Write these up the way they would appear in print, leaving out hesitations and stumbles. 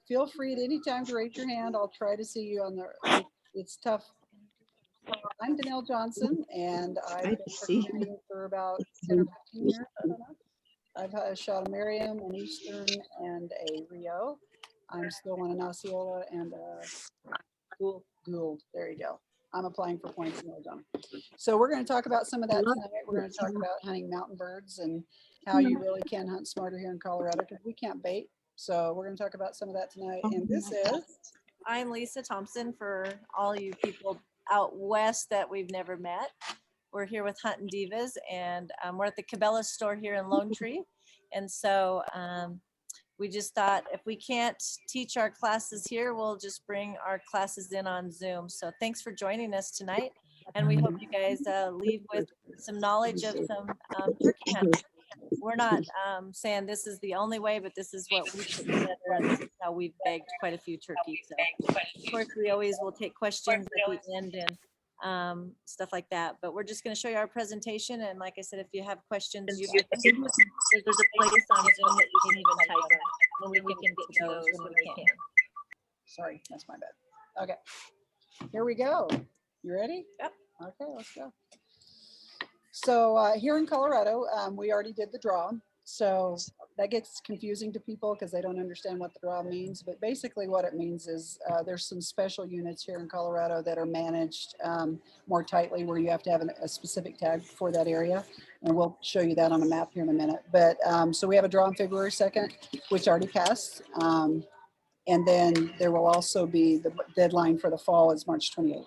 feel free at any time to raise your hand. I'll try to see you on the, it's tough. I'm Danelle Johnson, and I've I been see. performing for about 10 or 15 years. I don't know. I've shot a Merriam, an Eastern, and a Rio. I'm still on an Osceola and a Gould. There you go. I'm applying for points in Arizona. So we're going to talk about some of that tonight. We're going to talk about hunting mountain birds and how you really can hunt smarter here in Colorado because we can't bait. So we're going to talk about some of that tonight. And this is I'm Lisa Thompson for all you people out west that we've never met. We're here with Huntin' Divas, and we're at the Cabela store here in Lone Tree. And so we just thought if we can't teach our classes here, we'll just bring our classes in on Zoom. So thanks for joining us tonight. And we hope you guys leave with some knowledge of some turkey hunting. We're not saying this is the only way, but this is what we put together, and this is how we've bagged quite a few turkeys. So, of course, we always will take questions at the end and stuff like that. But we're just going to show you our presentation. And like I said, if you have questions, there's a place on Zoom that you can even type in, and we can get to those when we can. sorry, that's my bad. Okay, here we go. You ready? Yep. Okay, let's go. So here in Colorado, we already did the draw. So that gets confusing to people because they don't understand what the draw means. But basically what it means is there's some special units here in Colorado that are managed more tightly where you have to have a specific tag for that area. And we'll show you that on a map here in a minute. But so we have a draw on February 2nd, which already passed. And then there will also be the deadline for the fall is March 28th.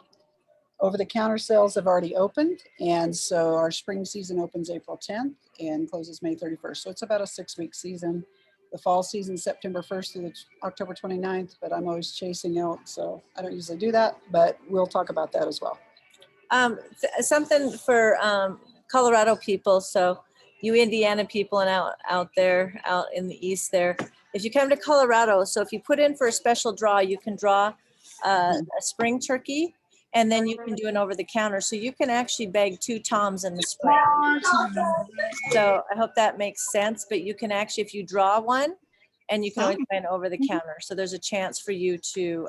Over-the-counter sales have already opened, and so our spring season opens April 10th and closes May 31st. So it's about a 6-week season. The fall season September 1st through October 29th, but I'm always chasing elk, so I don't usually do that, but we'll talk about that as well. Something for Colorado people, so you Indiana people and out there, out in the east there, if you come to Colorado, so if you put in for a special draw, you can draw a spring turkey, and then you can do an over-the-counter. So you can actually bag 2 toms in the spring. So I hope that makes sense, but you can actually, if you draw one, and you can always buy an over-the-counter. So there's a chance for you to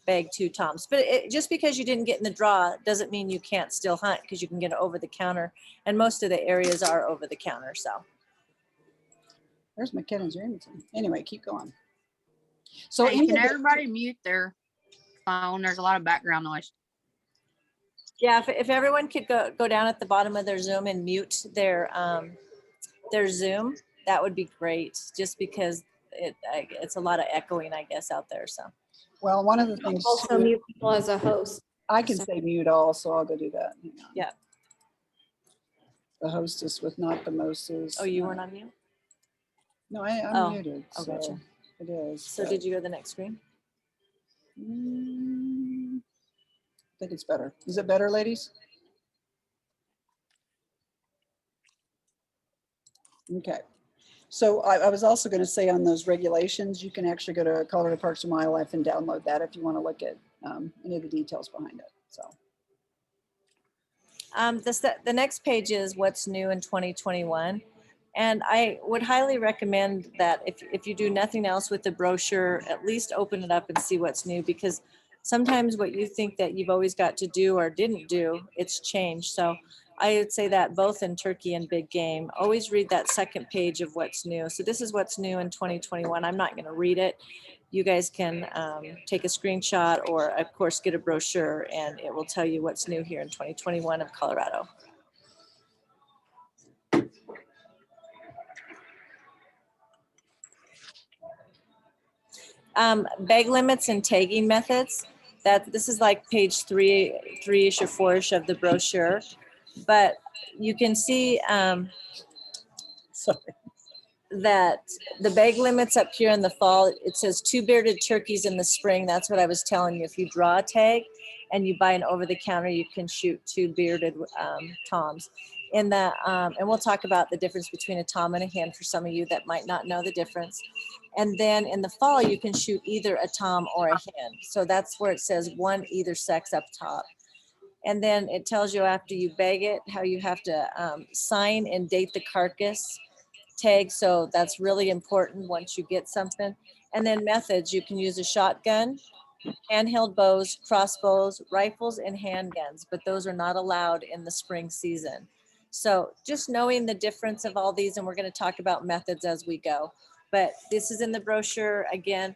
bag 2 toms. But just because you didn't get in the draw doesn't mean you can't still hunt, because you can get it over-the-counter. And most of the areas are over-the-counter, so. There's McKenna Jamison. Anyway, keep going. So hey, can everybody mute their phone? There's a lot of background noise. Yeah, if everyone could go down at the bottom of their Zoom and mute their Zoom, that would be great. Just because it's a lot of echoing, I guess, out there. So. Well, one of the things Also too, mute people as a host. I can say mute all, so I'll go do that. Yeah. The hostess with not the mostest. Oh, you weren't on mute? No, I'm muted. Oh, so gotcha. It is. So did you go to the next screen? I think it's better. Is it better, ladies? Okay. So I was also going to say on those regulations, you can actually go to Colorado Parks and Wildlife and download that if you want to look at any of the details behind it. So. The next page is what's new in 2021. And I would highly recommend that if you do nothing else with the brochure, at least open it up and see what's new, because sometimes what you think that you've always got to do or didn't do, it's changed. So I would say that both in turkey and big game, always read that second page of what's new. So this is what's new in 2021. I'm not going to read it. You guys can take a screenshot or, of course, get a brochure, and it will tell you what's new here in 2021 of Colorado. Bag limits and tagging methods. This is like page 3-ish or 4-ish of the brochure, but you can see that the bag limits up here in the fall, it says 2 bearded turkeys in the spring. That's what I was telling you. If you draw a tag and you buy an over-the-counter, you can shoot 2 bearded toms. And we'll talk about the difference between a tom and a hen for some of you that might not know the difference. And then in the fall, you can shoot either a tom or a hen. So that's where it says 1 either sex up top. And then it tells you after you bag it, how you have to sign and date the carcass tag. So that's really important once you get something. And then methods, you can use a shotgun, handheld bows, crossbows, rifles, and handguns, but those are not allowed in the spring season. So just knowing the difference of all these, and we're going to talk about methods as we go. But this is in the brochure. Again,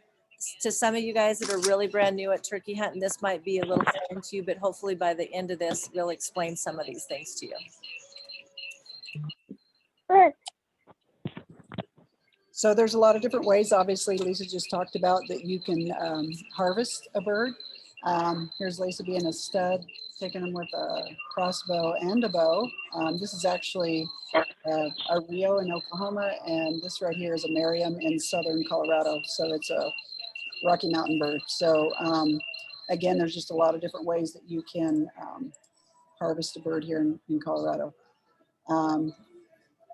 to some of you guys that are really brand new at turkey hunting, this might be a little foreign to you, but hopefully by the end of this, we'll explain some of these things to you. So there's a lot of different ways. Obviously, Lisa just talked about that you can harvest a bird. Here's Lisa being a stud, taking them with a crossbow and a bow. This is actually a Rio in Oklahoma, and this right here is a Merriam in southern Colorado. So it's a Rocky Mountain bird. So again, there's just a lot of different ways that you can harvest a bird here in Colorado.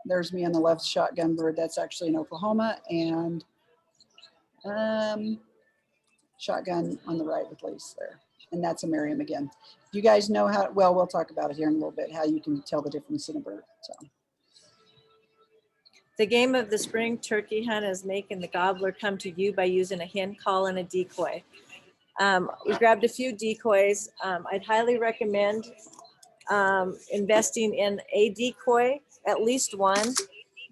There's me on the left, shotgun bird. That's actually in Oklahoma, and shotgun on the right with Lisa there. And that's a Merriam again. You guys know how, well, we'll talk about it here in a little bit, how you can tell the difference in a bird. So. The game of the spring turkey hunt is making the gobbler come to you by using a hen call and a decoy. We grabbed a few decoys. I'd highly recommend investing in a decoy, at least one,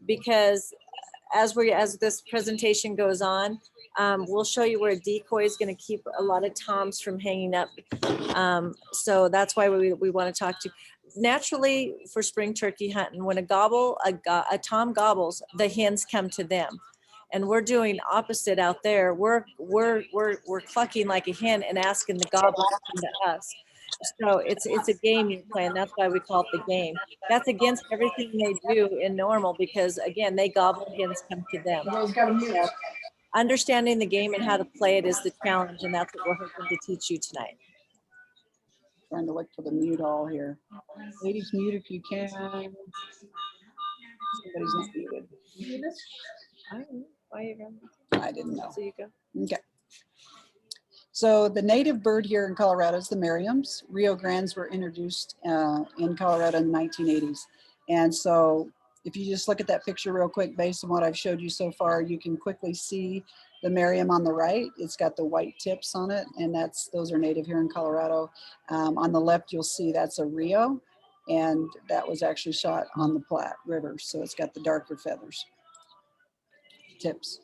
because as this presentation goes on, we'll show you where a decoy is going to keep a lot of toms from hanging up. So that's why we want to talk to. Naturally, for spring turkey hunting, when a tom gobbles, the hens come to them. And we're doing opposite out there. We're clucking like a hen and asking the gobble to come to us. So it's a game you're playing. That's why we call it the game. That's against everything they do in normal, because again, they gobble, hens come to them. So understanding the game and how to play it is the challenge, and that's what we're hoping to teach you tonight. Trying to look for the mute all here. Ladies, mute if you can. Somebody's not muted. I don't know. Why you going? I didn't know. So you go. Okay. So the native bird here in Colorado is the Merriams. Rio Grandes were introduced in Colorado in the 1980s. And so if you just look at that picture real quick, based on what I've showed you so far, you can quickly see the Merriam on the right. It's got the white tips on it, and those are native here in Colorado. On the left, you'll see that's a Rio, and that was actually shot on the Platte River. So it's got the darker feathers, tips.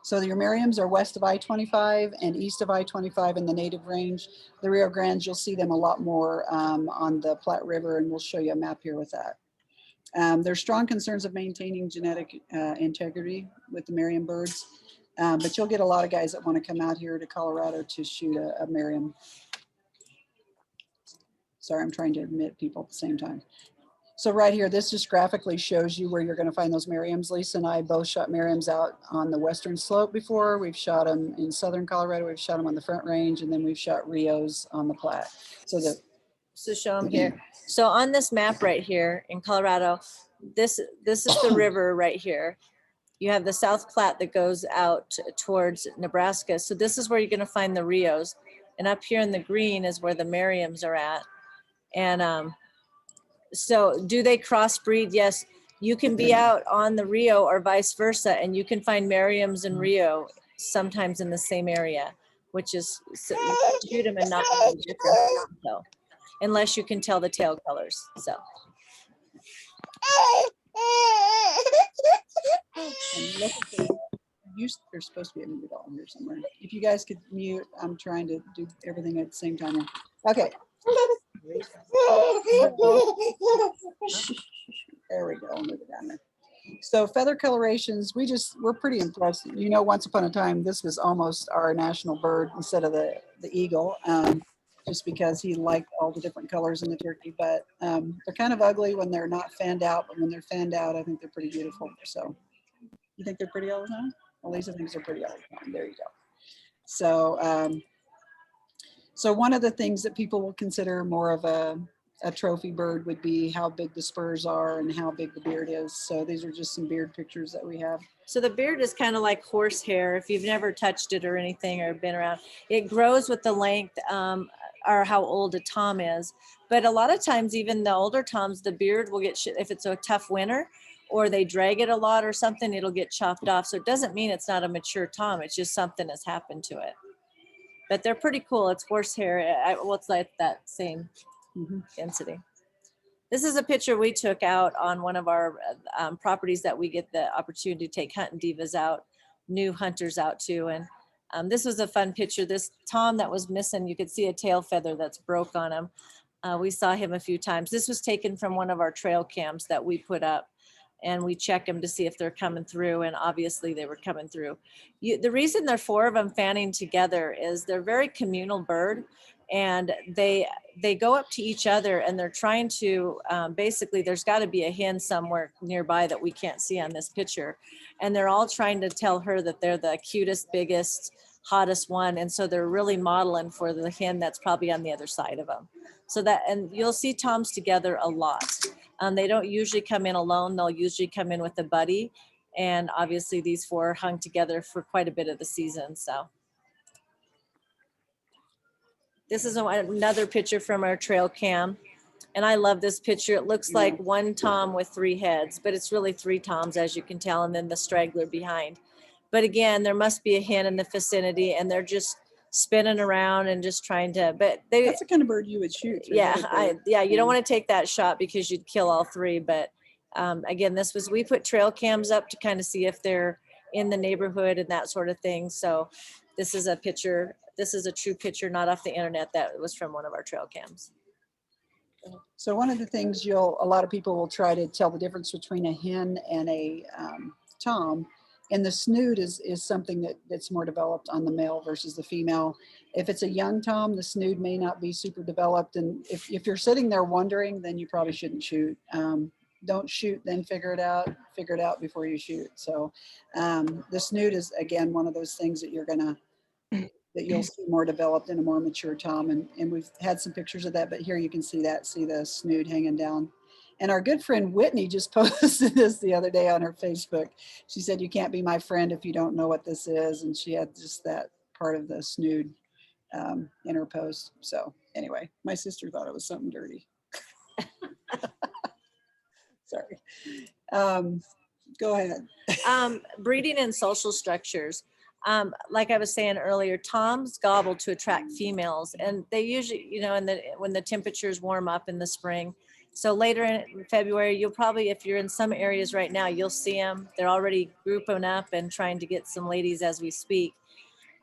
So your Merriams are west of I-25 and east of I-25 in the native range. The Rio Grandes, you'll see them a lot more on the Platte River, and we'll show you a map here with that. There's strong concerns of maintaining genetic integrity with the Merriam birds, but you'll get a lot of guys that want to come out here to Colorado to shoot a Merriam. Sorry, I'm trying to admit people at the same time. So right here, this just graphically shows you where you're going to find those Merriams. Lisa and I both shot Merriams out on the western slope before. We've shot them in southern Colorado. We've shot them on the Front Range, and then we've shot Rios on the Platte. So show them here. So on this map right here in Colorado, this is the river right here. You have the South Platte that goes out towards Nebraska. So this is where you're going to find the Rios. And up here in the green is where the Merriams are at. And so do they crossbreed? Yes. You can be out on the Rio or vice versa, and you can find Merriams and Rio sometimes in the same area, which is, so you can shoot them and not know the difference. So, unless you can tell the tail colors. So. There's supposed to be a mute all here somewhere. If you guys could mute, I'm trying to do everything at the same time. Okay. There we go. I'll move it down there. So feather colorations, we're pretty impressed. You know, once upon a time, this was almost our national bird instead of the eagle, just because he liked all the different colors in the turkey. But they're kind of ugly when they're not fanned out, but when they're fanned out, I think they're pretty beautiful. So you think they're pretty all the time? Well, Lisa thinks they're pretty all the time. There you go. So, so one of the things that people will consider more of a trophy bird would be how big the spurs are and how big the beard is. So these are just some beard pictures that we have. So the beard is kind of like horsehair. If you've never touched it or anything or been around, it grows with the length or how old a tom is. But a lot of times, even the older toms, the beard will get, if it's a tough winter, or they drag it a lot or something, it'll get chopped off. So it doesn't mean it's not a mature tom. It's just something has happened to it. But they're pretty cool. It's horsehair. Well, it's like that same density. This is a picture we took out on one of our properties that we get the opportunity to take hunting divas out, new hunters out to. And this was a fun picture. This tom that was missing, you could see a tail feather that's broke on him. We saw him a few times. This was taken from one of our trail cams that we put up, and we check them to see if they're coming through, and obviously they were coming through. The reason there are 4 of them fanning together is they're very communal bird, and they go up to each other, and they're trying to, basically there's got to be a hen somewhere nearby that we can't see on this picture, and they're all trying to tell her that they're the cutest, biggest, hottest one, and so they're really modeling for the hen that's probably on the other side of them. So that, and you'll see toms together a lot. They don't usually come in alone. They'll usually come in with a buddy. And obviously these 4 hung together for quite a bit of the season. So this is another picture from our trail cam. And I love this picture. It looks like one tom with 3 heads, but it's really 3 toms, as you can tell, and then the straggler behind. But again, there must be a hen in the vicinity, and they're just spinning around and just trying to, but they, That's the kind of bird you would shoot. yeah, you don't want to take that shot because you'd kill all 3. But again, we put trail cams up to kind of see if they're in the neighborhood and that sort of thing. So this is a picture. This is a true picture, not off the internet. That was from one of our trail cams. So one of the things a lot of people will try to tell the difference between a hen and a tom, and the snoot is something that's more developed on the male versus the female. If it's a young tom, the snoot may not be super developed. And if you're sitting there wondering, then you probably shouldn't shoot. Don't shoot, then figure it out before you shoot. So the snoot is, again, one of those things that you'll see more developed in a more mature tom. And we've had some pictures of that, but here you can see the snoot hanging down. And our good friend Whitney just posted this the other day on her Facebook. She said, "You can't be my friend if you don't know what this is." And she had just that part of the snood in her post. So anyway, my sister thought it was something dirty. Sorry. Go ahead. Breeding and social structures. Like I was saying earlier, toms gobble to attract females, and they usually, when the temperatures warm up in the spring. So later in February, you'll probably, if you're in some areas right now, you'll see them. They're already grouping up and trying to get some ladies as we speak.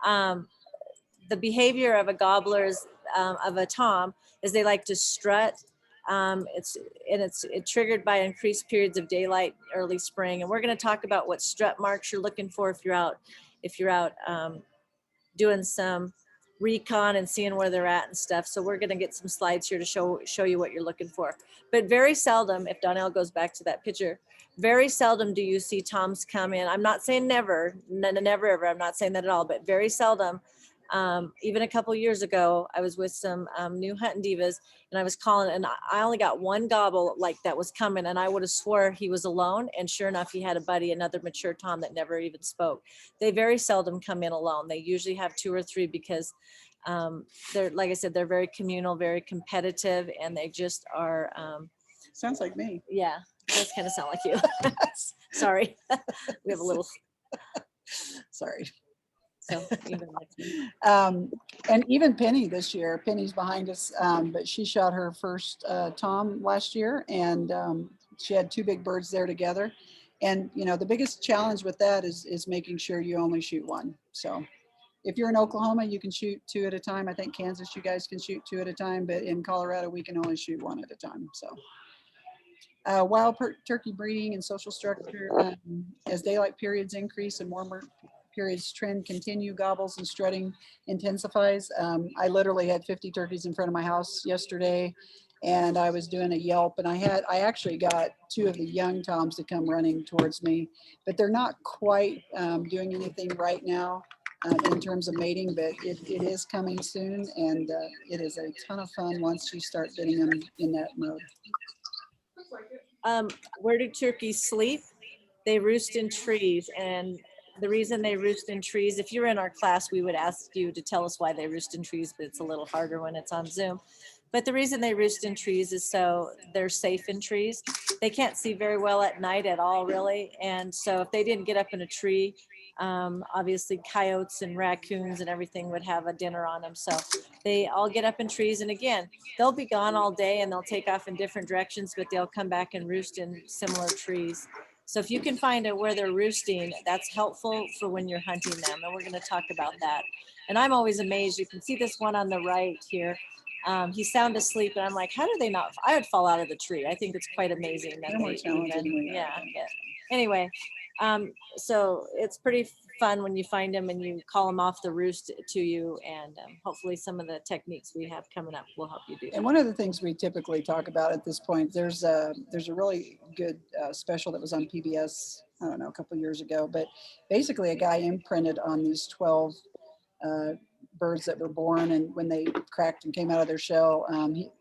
The behavior of a gobbler of a tom is they like to strut. It's triggered by increased periods of daylight early spring. And we're going to talk about what strut marks you're looking for if you're out doing some recon and seeing where they're at and stuff. So we're going to get some slides here to show you what you're looking for. But very seldom, if Donnell goes back to that picture, very seldom do you see toms come in. I'm not saying never, never ever. I'm not saying that at all, but very seldom. Even a couple years ago, I was with some new hunting divas, and I was calling, and I only got one gobble like that was coming, and I would have swore he was alone. And sure enough, he had a buddy, another mature tom that never even spoke. They very seldom come in alone. They usually have 2 or 3 because they're, like I said, they're very communal, very competitive, and they just are. Sounds like me. Yeah, it does kind of sound like you. Sorry, we have a little. Sorry. So even and even Penny this year, Penny's behind us, but she shot her first tom last year, and she had 2 big birds there together. And the biggest challenge with that is making sure you only shoot 1. So if you're in Oklahoma, you can shoot 2 at a time. I think Kansas, you guys can shoot 2 at a time, but in Colorado, we can only shoot 1 at a time. So wild turkey breeding and social structure, as daylight periods increase and warmer periods trend continue, gobbles and strutting intensifies. I literally had 50 turkeys in front of my house yesterday, and I was doing a yelp, and I actually got 2 of the young toms to come running towards me, but they're not quite doing anything right now in terms of mating, but it is coming soon, and it is a ton of fun once you start getting them in that mode. Where do turkeys sleep? They roost in trees, and the reason they roost in trees, if you're in our class, we would ask you to tell us why they roost in trees, but it's a little harder when it's on Zoom. But the reason they roost in trees is so they're safe in trees. They can't see very well at night at all, really. And so if they didn't get up in a tree, obviously coyotes and raccoons and everything would have a dinner on them. So they all get up in trees. And again, they'll be gone all day and they'll take off in different directions, but they'll come back and roost in similar trees. So if you can find out where they're roosting, that's helpful for when you're hunting them. And we're going to talk about that. And I'm always amazed. You can see this one on the right here. He's sound asleep, and I'm like, how do they not? I would fall out of the tree. I think it's quite amazing that They're more they talented than we even, are. yeah. Anyway, so it's pretty fun when you find them and you call them off the roost to you, and hopefully some of the techniques we have coming up will help you do And that. one of the things we typically talk about at this point, there's a really good special that was on PBS, I don't know, a couple of years ago, but basically a guy imprinted on these 12 birds that were born, and when they cracked and came out of their shell,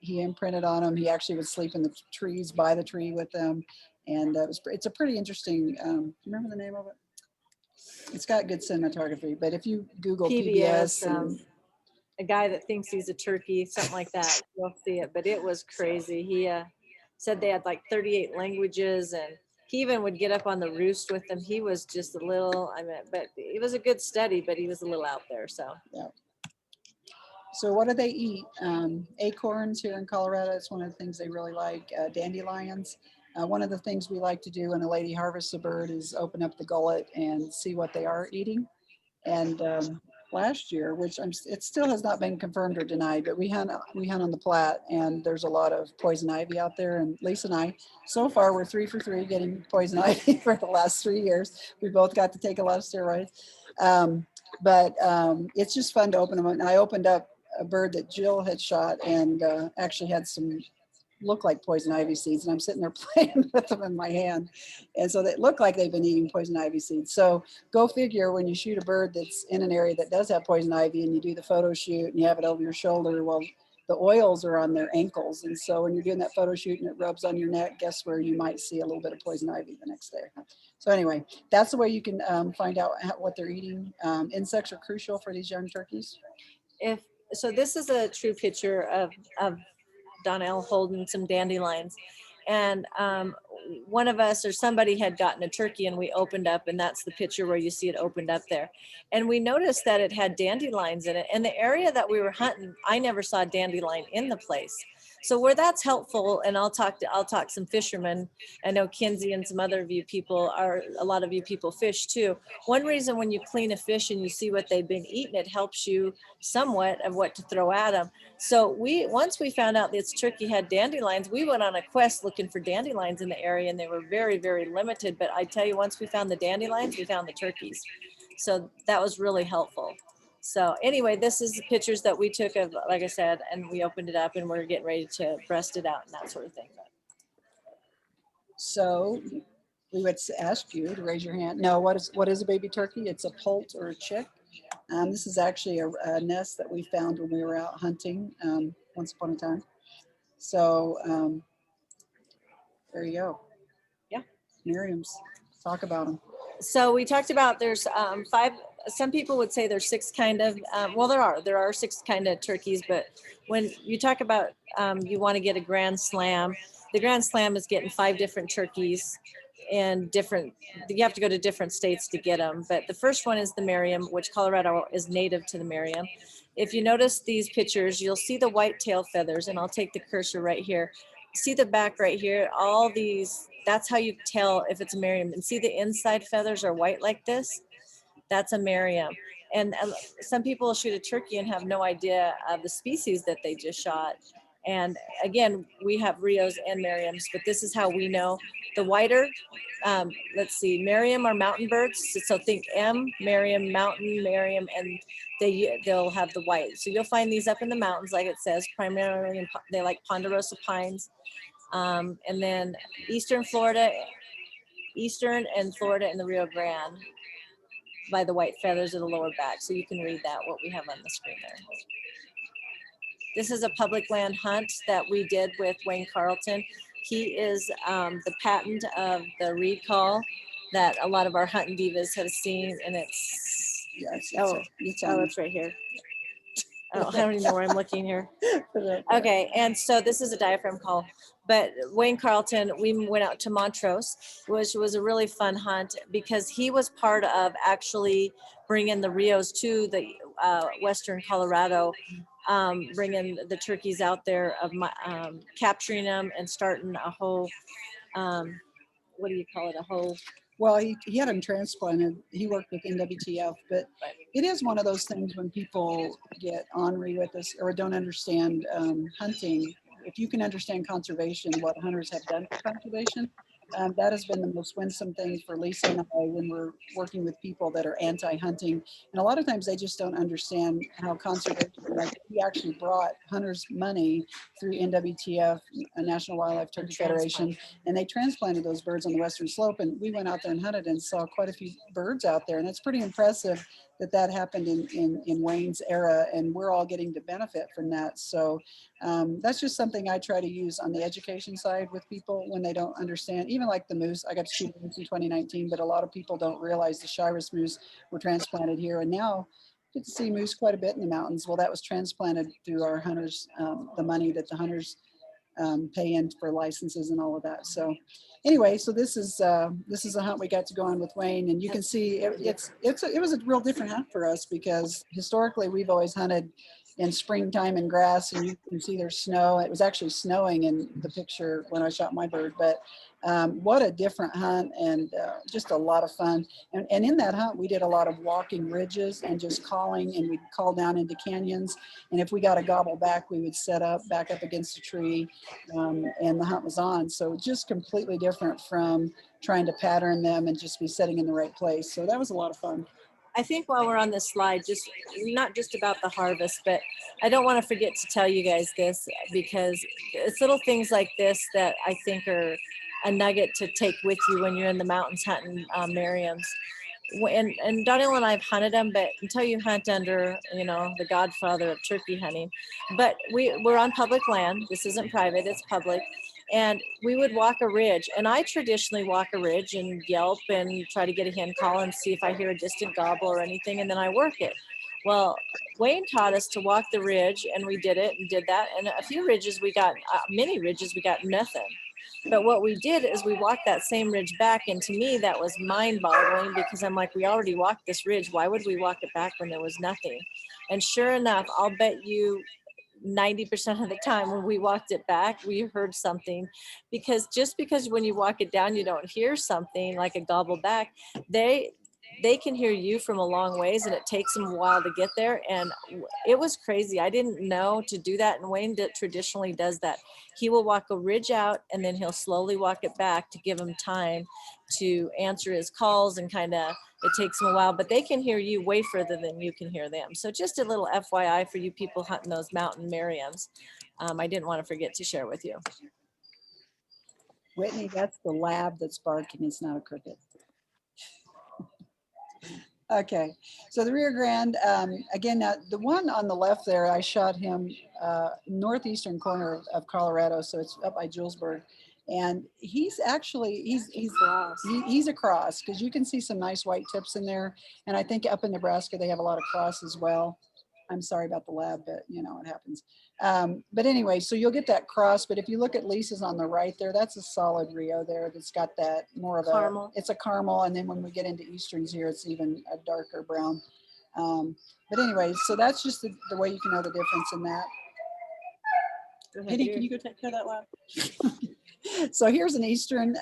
he imprinted on them. He actually would sleep in the trees by the tree with them, and it's a pretty interesting. Do you remember the name of it? It's got good cinematography, but if you Google PBS, and A guy that thinks he's a turkey, something like that. You'll see it, but it was crazy. He said they had like 38 languages, and he even would get up on the roost with them. He was just a little, but it was a good study, but he was a little out there. So yeah. So what do they eat? Acorns here in Colorado. It's one of the things they really like. Dandelions. One of the things we like to do when a lady harvests a bird is open up the gullet and see what they are eating. And last year, it still has not been confirmed or denied, but we hunt on the Platte, and there's a lot of poison ivy out there. And Lisa and I, so far, we're 3 for 3 getting poison ivy for the last 3 years. We both got to take a lot of steroids, but it's just fun to open them. And I opened up a bird that Jill had shot, and actually had some look like poison ivy seeds, and I'm sitting there playing with them in my hand, and so they look like they've been eating poison ivy seeds. So go figure, when you shoot a bird that's in an area that does have poison ivy and you do the photo shoot and you have it over your shoulder, well, the oils are on their ankles, and so when you're doing that photo shoot and it rubs on your neck, guess where you might see a little bit of poison ivy the next day. So anyway, that's the way you can find out what they're eating. Insects are crucial for these young turkeys. So this is a true picture of Donnell holding some dandelions. And one of us or somebody had gotten a turkey and we opened up, and that's the picture where you see it opened up there. And we noticed that it had dandelions in it. And the area that we were hunting, I never saw dandelion in the place. So where that's helpful, and I'll talk some fishermen. I know Kinsey and some other of you people a lot of you people fish too. One reason when you clean a fish and you see what they've been eating, it helps you somewhat of what to throw at them. So once we found out this turkey had dandelions, we went on a quest looking for dandelions in the area, and they were very, very limited. But I tell you, once we found the dandelions, we found the turkeys. So that was really helpful. So anyway, this is the pictures that we took of, like I said, and we opened it up and we're getting ready to breast it out and that sort of thing. So we would ask you to raise your hand. No, what is a baby turkey? It's a poult or a chick. This is actually a nest that we found when we were out hunting once upon a time. So there you go. Yeah. Miriam's, talk about them. So we talked about there's 5, some people would say there's 6 kind of, well, there are 6 kind of turkeys, but when you talk about you want to get a grand slam, the grand slam is getting 5 different turkeys and you have to go to different states to get them. But the first one is the Merriam, which Colorado is native to the Merriam. If you notice these pictures, you'll see the white tail feathers, and I'll take the cursor right here. See the back right here, all these, that's how you tell if it's a Merriam. And see the inside feathers are white like this? That's a Merriam. And some people shoot a turkey and have no idea of the species that they just shot. And again, we have Rios and Merriams, but this is how we know. The whiter, let's see, Merriam are mountain birds. So think Merriam, mountain, Merriam, and they'll have the white. So you'll find these up in the mountains, like it says, primarily they like ponderosa pines. And then Eastern and Florida and the Rio Grande by the white feathers of the lower back. So you can read that, what we have on the screen there. This is a public land hunt that we did with Wayne Carlton. He is the patent of the reed call that a lot of our hunting divas have seen, and it's Yes. it's right here. I don't even know where I'm looking here. for the- Okay, and so this is a diaphragm call, but Wayne Carlton, we went out to Montrose, which was a really fun hunt because he was part of actually bringing the Rios to the Western Colorado, bringing the turkeys out there, capturing them and starting a whole, what do you call it, a whole. Well, he had him transplanted. He worked with NWTF, but it is one of those things when people get ornery with us or don't understand hunting. If you can understand conservation, what hunters have done for conservation, that has been the most winsome thing for Lisa and I when we're working with people that are anti-hunting. And a lot of times they just don't understand how conservation, like we actually brought hunters money through NWTF, National Wildlife Turkey Federation, and they transplanted those birds on the western slope. And we went out there and hunted and saw quite a few birds out there. And it's pretty impressive that that happened in Wayne's era, and we're all getting to benefit from that. So that's just something I try to use on the education side with people when they don't understand. Even like the moose, I got to shoot moose in 2019, but a lot of people don't realize the Shiras moose were transplanted here, and now get to see moose quite a bit in the mountains. Well, that was transplanted through our hunters, the money that the hunters pay in for licenses and all of that. So anyway, so this is a hunt we got to go on with Wayne, and you can see it was a real different hunt for us because historically we've always hunted in springtime in grass, and you can see there's snow. It was actually snowing in the picture when I shot my bird, but what a different hunt, and just a lot of fun. And in that hunt, we did a lot of walking ridges and just calling, and we'd call down into canyons. And if we got a gobble back, we would set up back up against a tree, and the hunt was on. So just completely different from trying to pattern them and just be sitting in the right place. So that was a lot of fun. I think while we're on this slide, just not just about the harvest, but I don't want to forget to tell you guys this because it's little things like this that I think are a nugget to take with you when you're in the mountains hunting Merriam's. And Donnell and I have hunted them, but until you hunt under, the godfather of turkey hunting, but we're on public land. This isn't private, it's public. And we would walk a ridge, and I traditionally walk a ridge and yelp and try to get a hen call and see if I hear a distant gobble or anything, and then I work it. Well, Wayne taught us to walk the ridge, and we did it and did that. And a few ridges we got, many ridges we got nothing. But what we did is we walked that same ridge back, and to me that was mind-boggling because I'm like, we already walked this ridge. Why would we walk it back when there was nothing? And sure enough, I'll bet you 90% of the time when we walked it back, we heard something. Because just because when you walk it down, you don't hear something like a gobble back, they can hear you from a long ways, and it takes them a while to get there. And it was crazy. I didn't know to do that. And Wayne traditionally does that. He will walk a ridge out, and then he'll slowly walk it back to give him time to answer his calls, and it takes them a while, but they can hear you way further than you can hear them. So just a little FYI for you people hunting those mountain Merriams. I didn't want to forget to share with you. Whitney, that's the lab that's barking. It's not a cricket. Okay, so the Rio Grande, again, the one on the left there, I shot him northeastern corner of Colorado, so it's up by Julesburg. And he's actually, he's a cross, because you can see some nice white tips in there. And I think up in Nebraska, they have a lot of cross as well. I'm sorry about the lab, but it happens. But anyway, so you'll get that cross, but if you look at Lisa's on the right there, that's a solid Rio there that's got that more of Caramel. It's a caramel. And then when we get into Easterns here, it's even a darker brown. But anyway, so that's just the way you can know the difference in that. Penny, can you go take care of that lab? So here's an Eastern.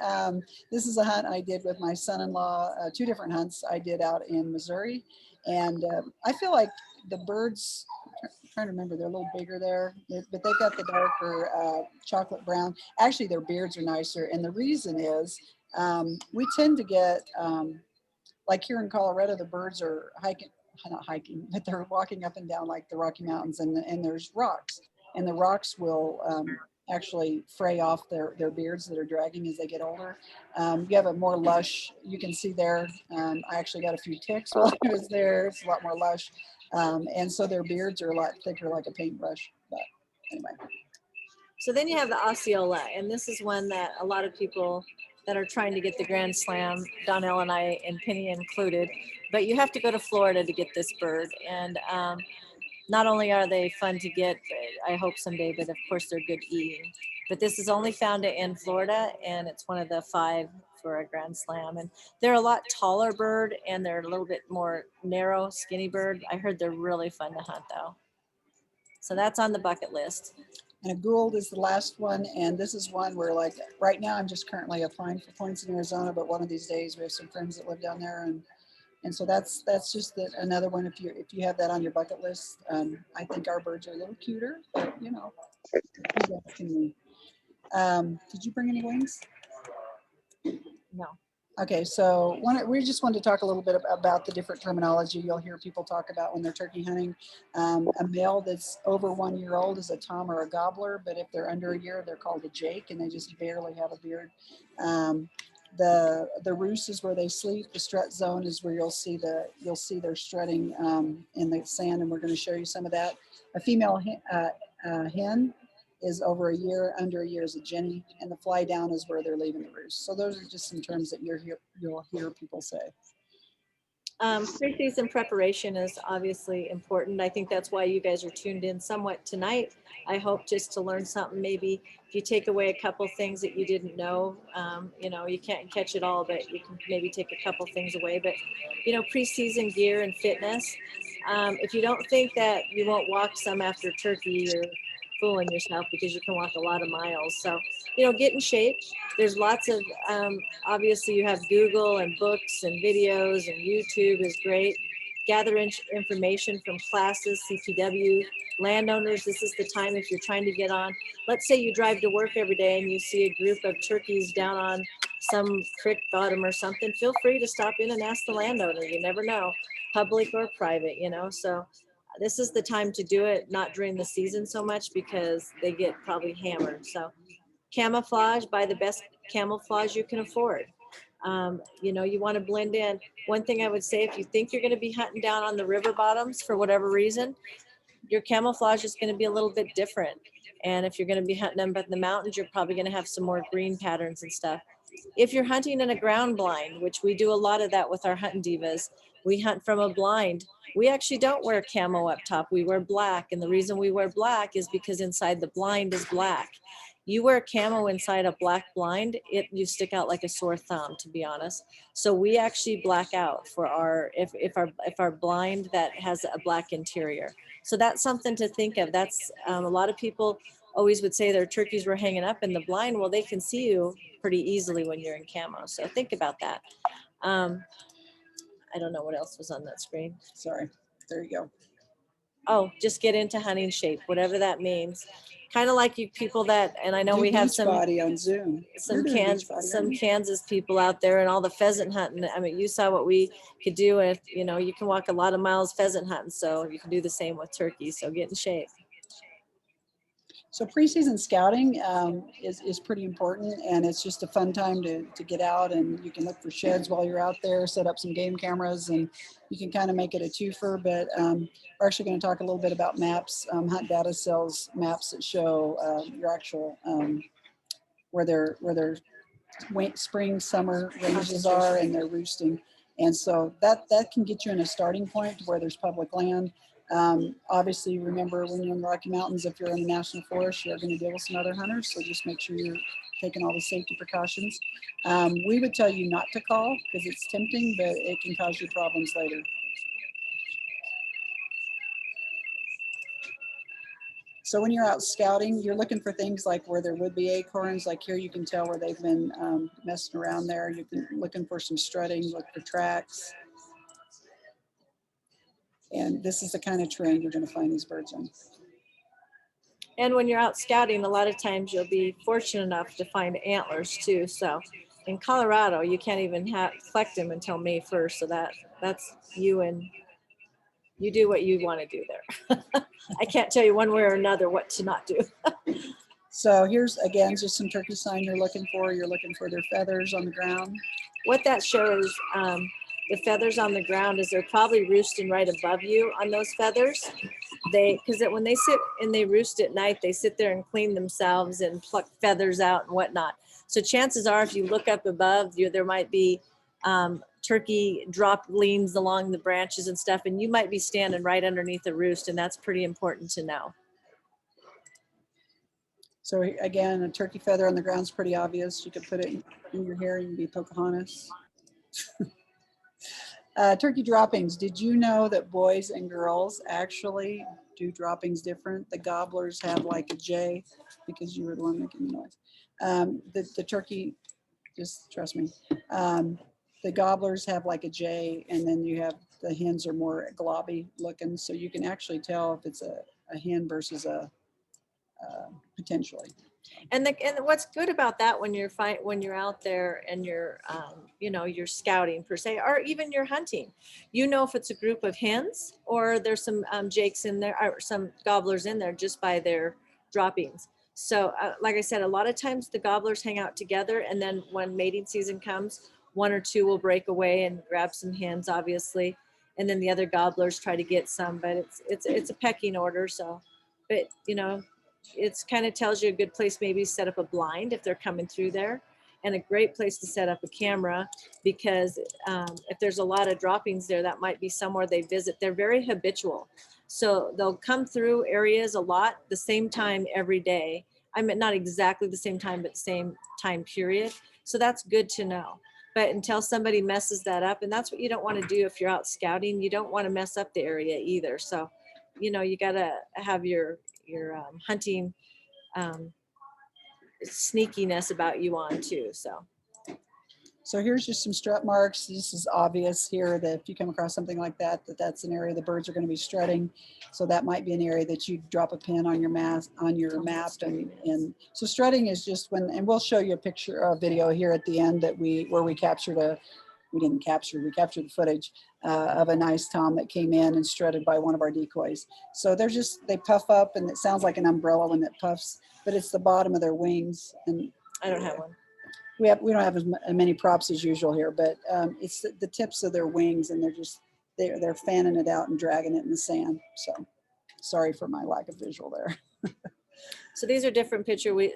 This is a hunt I did with my son-in-law, 2 different hunts I did out in Missouri. And I feel like the birds, I'm trying to remember, they're a little bigger there, but they've got the darker chocolate brown. Actually, their beards are nicer. And the reason is we tend to get, like here in Colorado, the birds are not hiking, but they're walking up and down like the Rocky Mountains, and there's rocks. And the rocks will actually fray off their beards that are dragging as they get older. You have a more lush, you can see there, I actually got a few ticks while I was there. It's a lot more lush. And so their beards are a lot thicker, like a paintbrush. But anyway. So then you have the Osceola, and this is one that a lot of people that are trying to get the Grand Slam, Donnell and I and Penny included, but you have to go to Florida to get this bird. And not only are they fun to get, I hope someday, but of course they're good eating. But this is only found in Florida, and it's one of the 5 for a Grand Slam. And they're a lot taller bird, and they're a little bit more narrow, skinny bird. I heard they're really fun to hunt though. So that's on the bucket list. And a Gould is the last one. And this is one where, like, right now I'm just currently applying for points in Arizona, but one of these days we have some friends that live down there, and so that's just another one. If you have that on your bucket list, I think our birds are a little cuter, but you know, who's asking me? Did you bring any wings? No. Okay, so we just wanted to talk a little bit about the different terminology you'll hear people talk about when they're turkey hunting. A male that's over 1 year old is a tom or a gobbler, but if they're under a year, they're called a jake, and they just barely have a beard. The roost is where they sleep. The strut zone is where you'll see their strutting in the sand, and we're going to show you some of that. A female hen is over a year. Under a year is a jenny, and the fly down is where they're leaving the roost. So those are just some terms that you'll hear people say. Pre-season preparation is obviously important. I think that's why you guys are tuned in somewhat tonight. I hope just to learn something. Maybe if you take away a couple things that you didn't know, you know, you can't catch it all, but you can maybe take a couple things away. But, you know, pre-season gear and fitness. If you don't think that you won't walk some after turkey, you're fooling yourself, because you can walk a lot of miles. So, you know, get in shape. There's lots of, obviously you have Google and books and videos, and YouTube is great. Gather information from classes, CPW, landowners. This is the time if you're trying to get on. Let's say you drive to work every day and you see a group of turkeys down on some creek bottom or something. Feel free to stop in and ask the landowner. You never know, public or private, you know. So this is the time to do it, not during the season so much, because they get probably hammered. So camouflage, buy the best camouflage you can afford. You know, you want to blend in. One thing I would say, if you think you're going to be hunting down on the river bottoms for whatever reason, your camouflage is going to be a little bit different. And if you're going to be hunting up in the mountains, you're probably going to have some more green patterns and stuff. If you're hunting in a ground blind, which we do a lot of that with our hunting divas, we hunt from a blind. We actually don't wear camo up top. We wear black. And the reason we wear black is because inside the blind is black. You wear camo inside a black blind, you stick out like a sore thumb, to be honest. So we actually black out for if our blind that has a black interior. So that's something to think of. That's a lot of people always would say their turkeys were hanging up in the blind. Well, they can see you pretty easily when you're in camo. So think about that. I don't know what else was on that screen. Sorry, there you go. Oh, just get into hunting shape, whatever that means. Kind of like you people that, and I know Do we have Beachbody on Zoom. some Kansas people out there and all the pheasant hunting. I mean, you saw what we could do if, you know, you can walk a lot of miles pheasant hunting, so you can do the same with turkey. So get in shape. So preseason scouting is pretty important, and it's just a fun time to get out, and you can look for sheds while you're out there, set up some game cameras, and you can kind of make it a twofer. But we're actually going to talk a little bit about maps. Hunt Data sells maps that show your actual where their spring, summer ranges are and their roosting. And so that can get you in a starting point where there's public land. Obviously, remember when you're in the Rocky Mountains, if you're in the National Forest, you're going to deal with some other hunters. So just make sure you're taking all the safety precautions. We would tell you not to call because it's tempting, but it can cause you problems later. So when you're out scouting, you're looking for things like where there would be acorns. Like here, you can tell where they've been messing around there. You can looking for some strutting, look for tracks. And this is the kind of terrain you're going to find these birds in. And when you're out scouting, a lot of times you'll be fortunate enough to find antlers too. So in Colorado, you can't even collect them until May 1st. So that's you, and you do what you want to do there. I can't tell you one way or another what to not do. So here's, again, just some turkey sign you're looking for. You're looking for their feathers on the ground. What that shows, the feathers on the ground, is they're probably roosting right above you on those feathers. Because when they sit and they roost at night, they sit there and clean themselves and pluck feathers out and whatnot. So chances are, if you look up above you, there might be Turkey leans along the branches and stuff, and you might be standing right underneath a roost, and that's pretty important to know. So again, a turkey feather on the ground is pretty obvious. You could put it in your hair, you can be Pocahontas. Turkey droppings. Did you know that boys and girls actually do droppings different? The gobblers have like a J, because you were the one making the noise. The turkey, just trust me. The gobblers have like a J, and then you have the hens are more globby looking, so you can actually tell if it's a hen versus a potentially. And what's good about that when you're out there and you're you're scouting per se, or even you're hunting, if it's a group of hens or there's some jakes in there or some gobblers in there just by their droppings. So like I said, a lot of times the gobblers hang out together, and then when mating season comes, one or two will break away and grab some hens, obviously, and then the other gobblers try to get some, but it's a pecking order. So, but it's kind of tells you a good place maybe set up a blind if they're coming through there, and a great place to set up a camera, because if there's a lot of droppings there, that might be somewhere they visit. They're very habitual, so they'll come through areas a lot the same time every day. I mean, not exactly the same time, but the same time period. So that's good to know. But until somebody messes that up, and that's what you don't want to do if you're out scouting, you don't want to mess up the area either. So you got to have your hunting sneakiness about you on too. So here's just some strut marks. This is obvious here that if you come across something like that, that's an area the birds are going to be strutting. So that might be an area that you drop a pin on your map. And so strutting is just when, and we'll show you a picture, a video here at the end where we captured we captured the footage of a nice tom that came in and strutted by one of our decoys. So they puff up, and it sounds like an umbrella when it puffs, but it's the bottom of their wings. And I don't have one. we don't have as many props as usual here, but it's the tips of their wings, and they're fanning it out and dragging it in the sand. So sorry for my lack of visual there. So these are different pictures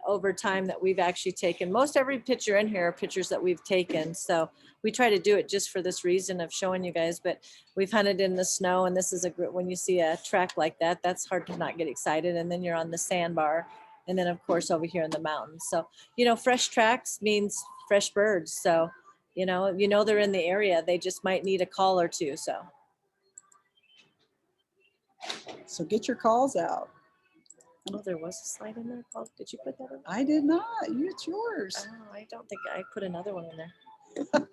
over time that we've actually taken. Most every picture in here are pictures that we've taken. So we try to do it just for this reason of showing you guys, but we've hunted in the snow, and this is when you see a track like that, that's hard to not get excited. And then you're on the sandbar, and then of course over here in the mountains. So, fresh tracks means fresh birds. So, they're in the area. They just might need a call or two. So get your calls out. Oh, there was a slide in there. Paul, did you put that in? I did not. It's yours. Oh, I don't think I put another one in there.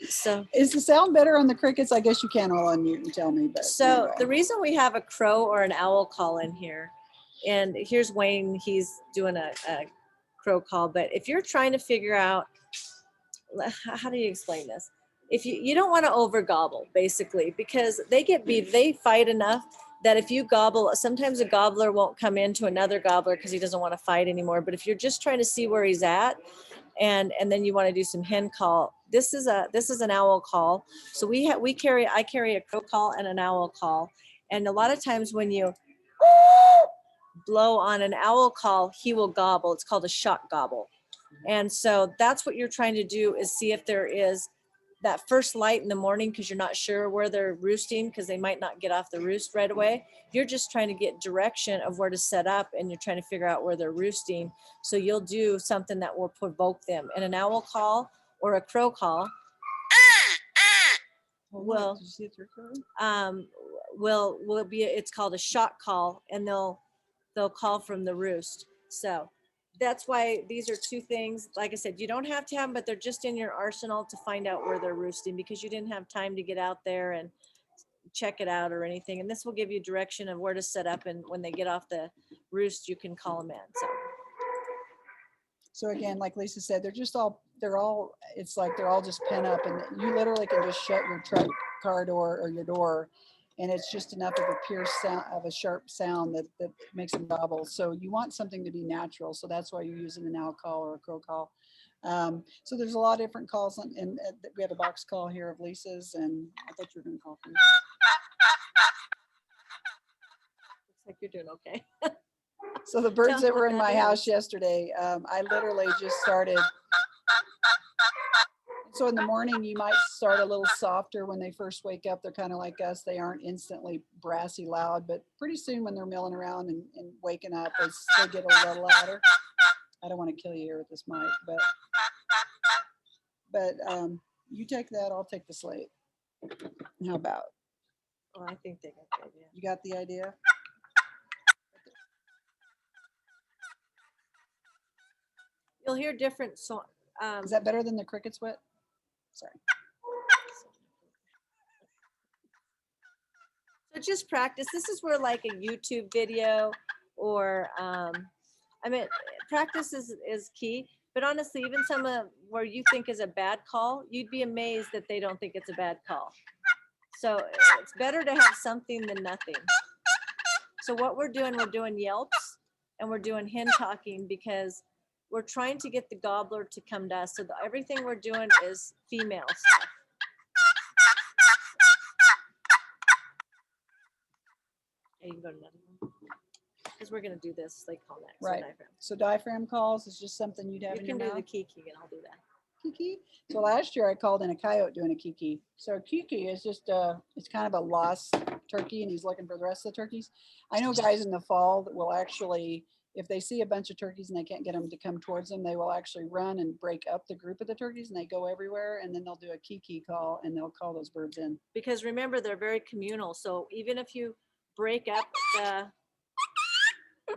So is the sound better on the crickets? I guess you can all unmute and tell me. But so anyway. The reason we have a crow or an owl call in here, and here's Wayne, he's doing a crow call. But if you're trying to figure out, how do you explain this? If you don't want to over gobble, basically, because they fight enough that if you gobble, sometimes a gobbler won't come into another gobbler because he doesn't want to fight anymore. But if you're just trying to see where he's at, and then you want to do some hen call, this is an owl call. So I carry a crow call and an owl call. And a lot of times when you blow on an owl call, he will gobble. It's called a shot gobble. And so that's what you're trying to do, is see if there is that first light in the morning, because you're not sure where they're roosting, because they might not get off the roost right away. You're just trying to get direction of where to set up, and you're trying to figure out where they're roosting. So you'll do something that will provoke them. And an owl call or a crow call will be, it's called a shot call, and they'll call from the roost. So that's why these are two things. Like I said, you don't have to have them, but they're just in your arsenal to find out where they're roosting, because you didn't have time to get out there and check it out or anything. And this will give you direction of where to set up, and when they get off the roost, you can call them in. So again, like Lisa said, it's like they're all just pent up, and you literally can just shut your truck car door or your door, and it's just enough of a pure sound, of a sharp sound that makes them gobble. So you want something to be natural. So that's why you're using an owl call or a crow call. So there's a lot of different calls, and we have a box call here of Lisa's, and I thought you were going to call for me. Looks like you're doing okay. So the birds that were in my house yesterday, I literally just started. So in the morning, you might start a little softer when they first wake up. They're kind of like us. They aren't instantly brassy loud, but pretty soon when they're milling around and waking up, they get a little louder. I don't want to kill you here with this mic, but you take that, I'll take the slate. How about? Oh, I think they got the idea. You got the idea? You'll hear different songs. Is that better than the cricket sweat? Sorry. So just practice. This is where like a YouTube video or, I mean, practice is key. But honestly, even some of where you think is a bad call, you'd be amazed that they don't think it's a bad call. So it's better to have something than nothing. So what we're doing yelps and we're doing hen talking because we're trying to get the gobbler to come to us. So everything we're doing is female stuff. You can go to another one. Because we're going to do this like call next. Right. So diaphragm calls is just something you'd have You in can your do the mouth. kiki and I'll do that. Kiki. So last year I called in a coyote doing a kiki. So a kiki is just it's kind of a lost turkey and he's looking for the rest of the turkeys. I know guys in the fall that will actually, if they see a bunch of turkeys and they can't get them to come towards them, they will actually run and break up the group of the turkeys and they go everywhere and then they'll do a kiki call and they'll call those birds in. Because remember, they're very communal. So even if you break up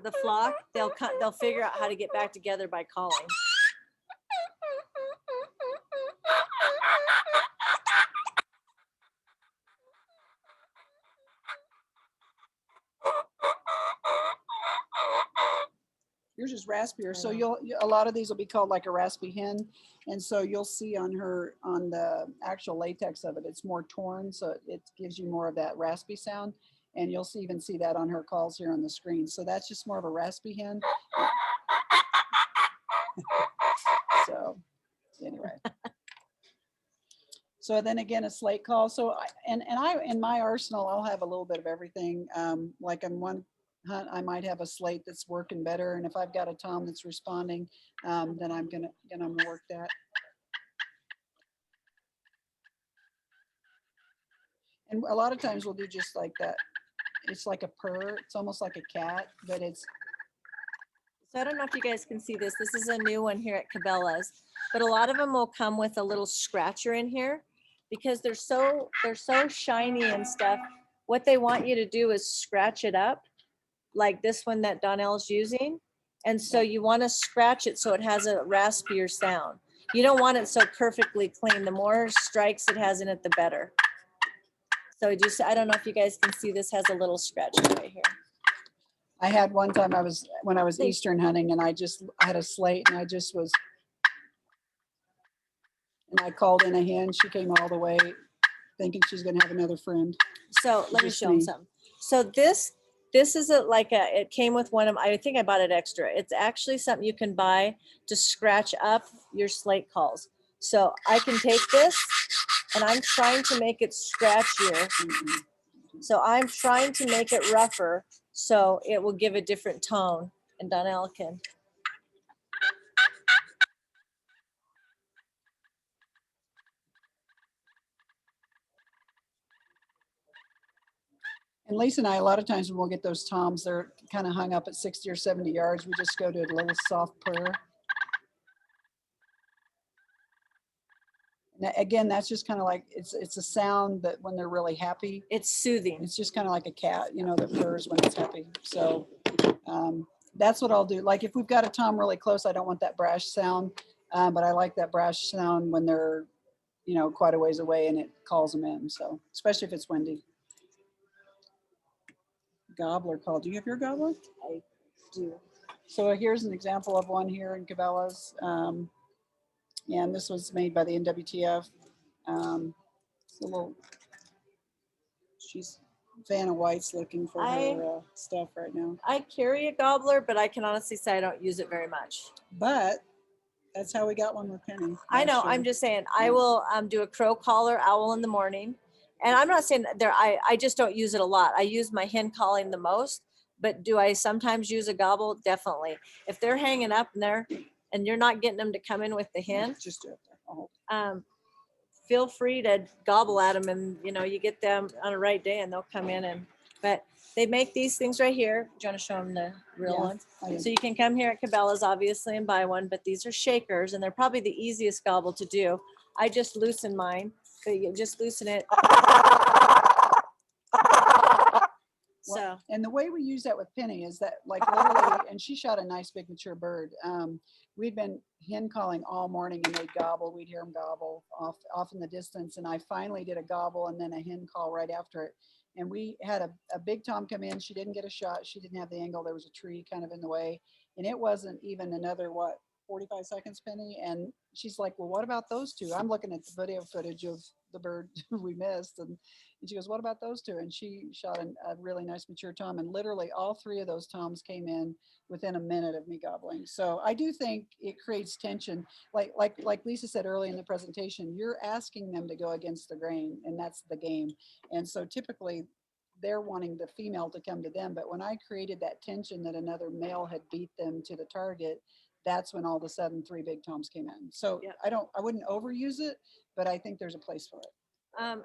the flock, they'll figure out how to get back together by calling. Yours is raspier, so a lot of these will be called like a raspy hen, and so you'll see on the actual latex of it, it's more torn, so it gives you more of that raspy sound, and you'll even see that on her calls here on the screen. So that's just more of a raspy hen. So anyway, so then again a slate call. So I in my arsenal I'll have a little bit of everything. Like on one hunt I might have a slate that's working better, and if I've got a tom that's responding, then I'm gonna work that. And a lot of times we'll do just like that. It's like a purr. It's almost like a cat, but it's. So I don't know if you guys can see this. This is a new one here at Cabela's, but a lot of them will come with a little scratcher in here because they're so shiny and stuff. What they want you to do is scratch it up, like this one that Donnell's using. And so you want to scratch it so it has a raspier sound. You don't want it so perfectly clean. The more strikes it has in it, the better. So I don't know if you guys can see, this has a little scratch right here. I had one time when I was Eastern hunting and I had a slate and and I called in a hen. She came all the way thinking she's going to have another friend. So let me show them something. So this is it came with one of, I think I bought it extra. It's actually something you can buy to scratch up your slate calls. So I can take this and I'm trying to make it scratchier. So I'm trying to make it rougher so it will give a different tone. And Donnell can. And Lisa and I, a lot of times when we'll get those toms, they're kind of hung up at 60 or 70 yards. We just go to a little soft purr. And again, that's just kind of like, it's a sound that when they're really happy. It's soothing. It's just kind of like a cat, that purrs when it's happy. So that's what I'll do. Like if we've got a tom really close, I don't want that brash sound, but I like that brash sound when they're, quite a ways away and it calls them in. So especially if it's windy. Gobbler call. Do you have your gobbler? I do. So here's an example of one here in Cabela's. And this was made by the NWTF. It's a little, she's Vanna White's looking for her stuff right now. I carry a gobbler, but I can honestly say I don't use it very much. But that's how we got one with Penny. I know. I'm just saying, I will do a crow caller owl in the morning. And I'm not saying that I just don't use it a lot. I use my hen calling the most, but do I sometimes use a gobble? Definitely. If they're hanging up and you're not getting them to come in with the hen, just do it. feel free to gobble at them, and you get them on a right day and they'll come in. But they make these things right here. Do you want to show them the real Yeah, ones? I do. So you can come here at Cabela's obviously and buy one, but these are shakers and they're probably the easiest gobble to do. I just loosen mine, but you just loosen it. So And the way we use that with Penny is that like literally, and she shot a nice big mature bird. We'd been hen calling all morning and they'd gobble. We'd hear them gobble off in the distance. And I finally did a gobble and then a hen call right after it. And we had a big tom come in. She didn't get a shot. She didn't have the angle. There was a tree kind of in the way. And it wasn't even another, 45 seconds, Penny? And she's like, well, what about those two? I'm looking at the video footage of the bird we missed. And she goes, what about those two? And she shot a really nice mature tom. And literally all three of those toms came in within a minute of me gobbling. So I do think it creates tension. Like Lisa said early in the presentation, you're asking them to go against the grain, and that's the game. And so typically they're wanting the female to come to them. But when I created that tension that another male had beat them to the target, that's when all of a sudden three big toms came in. So Yep. I wouldn't overuse it, but I think there's a place for it.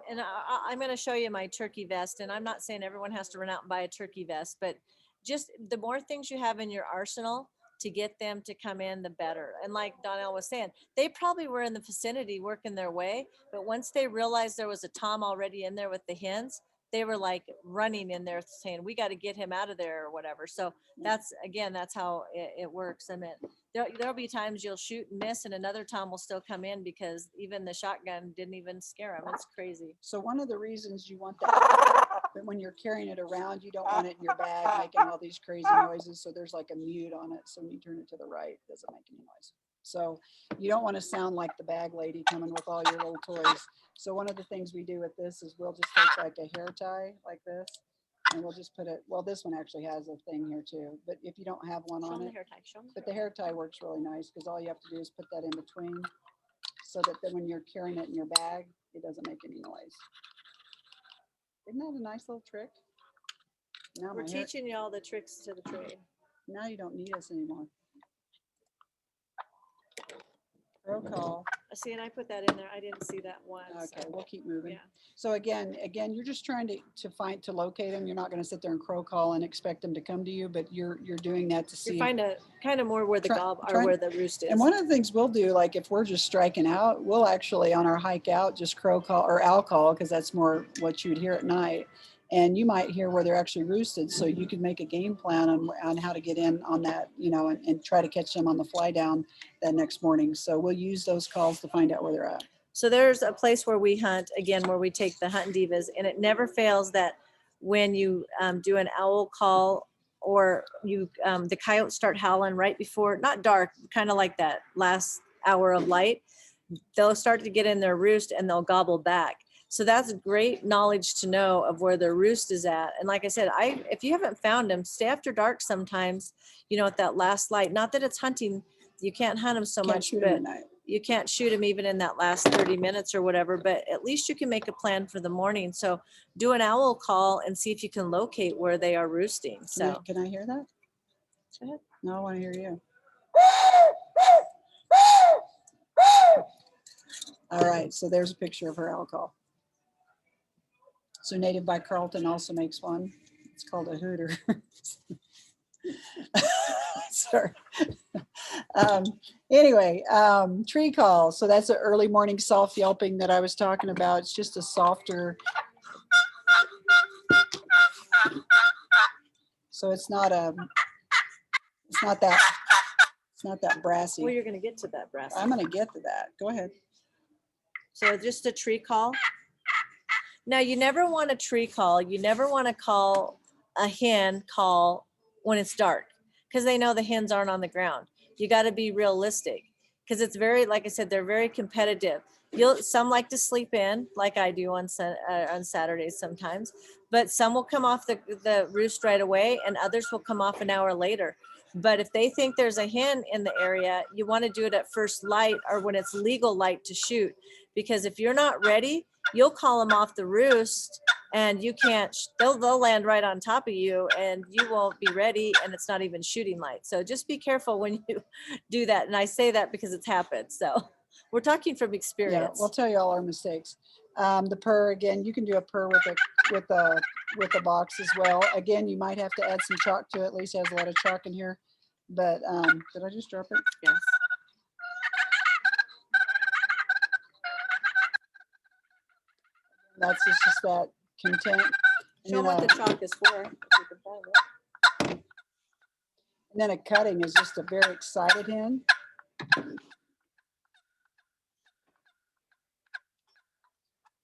and I'm going to show you my turkey vest, and I'm not saying everyone has to run out and buy a turkey vest, but just the more things you have in your arsenal to get them to come in, the better. And like Donnell was saying, they probably were in the vicinity working their way, but once they realized there was a tom already in there with the hens, they were like running in there saying, we got to get him out of there or whatever. So that's how it works. I mean, there'll be times you'll shoot and miss and another tom will still come in because even the shotgun didn't even scare him. It's crazy. So one of the reasons you want that, but when you're carrying it around, you don't want it in your bag making all these crazy noises. So there's like a mute on it. So when you turn it to the right, it doesn't make any noise. So you don't want to sound like the bag lady coming with all your little toys. So one of the things we do with this is we'll just take like a hair tie like this, and we'll just put it, well, this one actually has a thing here too, but if you don't have one Show on 'em the it, hair tie. Show 'em the but the hair tie works really nice because all you have to do is put that in between so that then when you're carrying it in your bag, it doesn't make any noise. Isn't that a nice little trick? Now We're my hair, teaching you all the tricks to the trade. now you don't need us anymore. Roll call. See, and I put that in there. I didn't see that one. Okay, So, we'll keep moving. yeah. So again, you're just trying to locate them. You're not going to sit there and crow call and expect them to come to you, but you're doing that to see. You're kind of more where the gob or trying- where the roost is. And one of the things we'll do, like if we're just striking out, we'll actually on our hike out just crow call or owl call because that's more what you'd hear at night. And you might hear where they're actually roosted, so you could make a game plan on how to get in on that, and try to catch them on the fly down that next morning. So we'll use those calls to find out where they're at. So there's a place where we hunt, again, where we take the hunting divas, and it never fails that when you do an owl call or the coyotes start howling right before, not dark, kind of like that last hour of light, they'll start to get in their roost and they'll gobble back. So that's great knowledge to know of where their roost is at. And like I said, if you haven't found them, stay after dark sometimes, at that last light. Not that it's hunting, you can't hunt them so Can't much, shoot 'em but at night. you can't shoot them even in that last 30 minutes or whatever, but at least you can make a plan for the morning. So do an owl call and see if you can locate where they are roosting. So Can I hear that? go ahead. No, I want to hear you. All right, so there's a picture of her owl call. So Native by Carlton also makes one. It's called a hooter. Sorry. Anyway, tree call. So that's an early morning soft yelping that I was talking about. It's just a softer. So it's not that brassy. Well, you're going to get to that, Brass. I'm going to get to that. Go ahead. So just a tree call. Now you never want a tree call. You never want to call a hen call when it's dark because they know the hens aren't on the ground. You got to be realistic because it's very, like I said, they're very competitive. Some like to sleep in like I do on Saturdays sometimes, but some will come off the roost right away and others will come off an hour later. But if they think there's a hen in the area, you want to do it at first light or when it's legal light to shoot. Because if you're not ready, you'll call them off the roost and you can't, they'll land right on top of you and you won't be ready and it's not even shooting light. So just be careful when you do that. And I say that because it's happened. So We're talking from Yeah, experience. we'll tell you all our mistakes. The purr, again, you can do a purr with a box as well. Again, you might have to add some chalk to it. Lisa has a lot of chalk in here, but did I just drop it? Yes. That's just that content. And Show them then, what the chalk is for. If you can find it. and then a cutting is just a very excited hen.